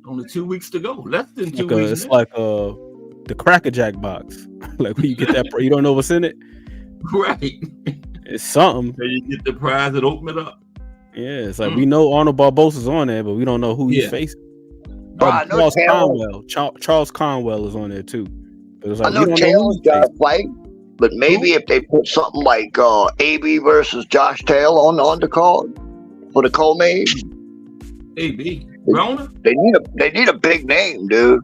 Only 2 weeks to go. Less than 2 weeks. It's like the Cracker Jack box. Like when you get that, you don't know what's in it. Right. It's something. So you get the prize and open it up. Yeah, it's like we know Arnold Barbosa's on there, but we don't know who he's facing. Charles Conwell is on there too. But it's like, I know Taylor's got a fight. But maybe if they put something like AB versus Josh Taylor on the undercard for the co-main. AB, Rona? They need a big name, dude.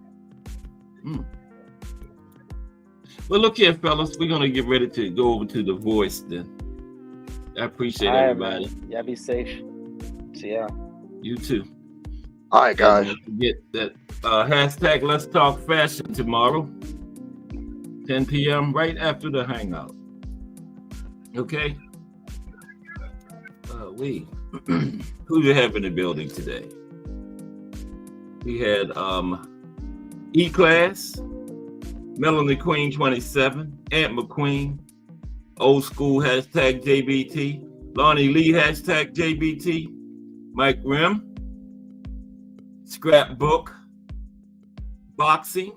Well, look here, fellas. We're gonna get ready to go over to the voice then. I appreciate everybody. Y'all be safe. See ya. You too. All right, guys. Don't forget that hashtag Let's Talk Fashion tomorrow. 10 p.m. right after the hangout. Okay. Who do you have in the building today? We had E-Class, Melanie Queen 27, Aunt McQueen, Old School hashtag JBT, Lonnie Lee hashtag JBT, Mike Rim, Scrapbook, Boxing,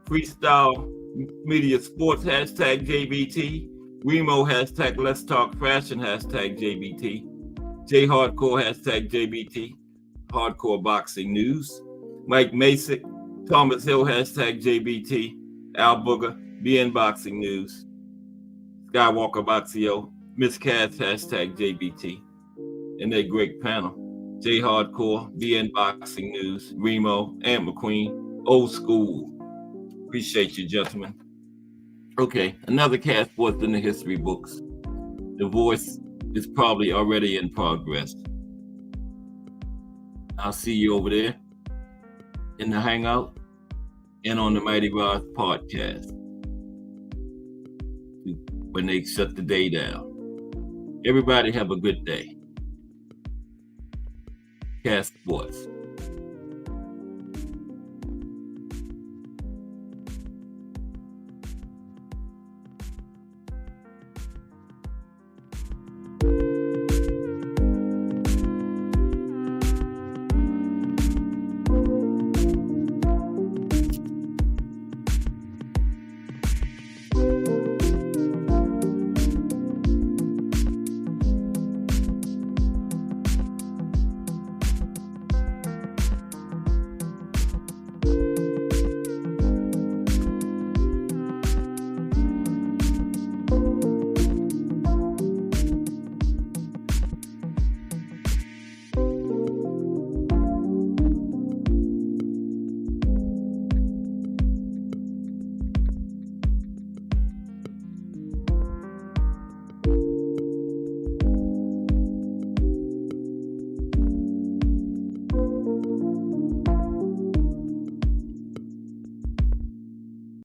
Freestyle Media Sports hashtag JBT, Remo hashtag Let's Talk Fashion hashtag JBT, J Hardcore hashtag JBT, Hardcore Boxing News, Mike Masick, Thomas Hill hashtag JBT, Al Booger, BN Boxing News, Skywalker Boxio, Miss Cass hashtag JBT, and their great panel, J Hardcore, BN Boxing News, Remo, Aunt McQueen, Old School. Appreciate you, gentlemen. Okay, another cast sports in the history books. The voice is probably already in progress. I'll see you over there in the hangout and on the Mighty Rods podcast when they shut the day down. Everybody have a good day. Cast sports.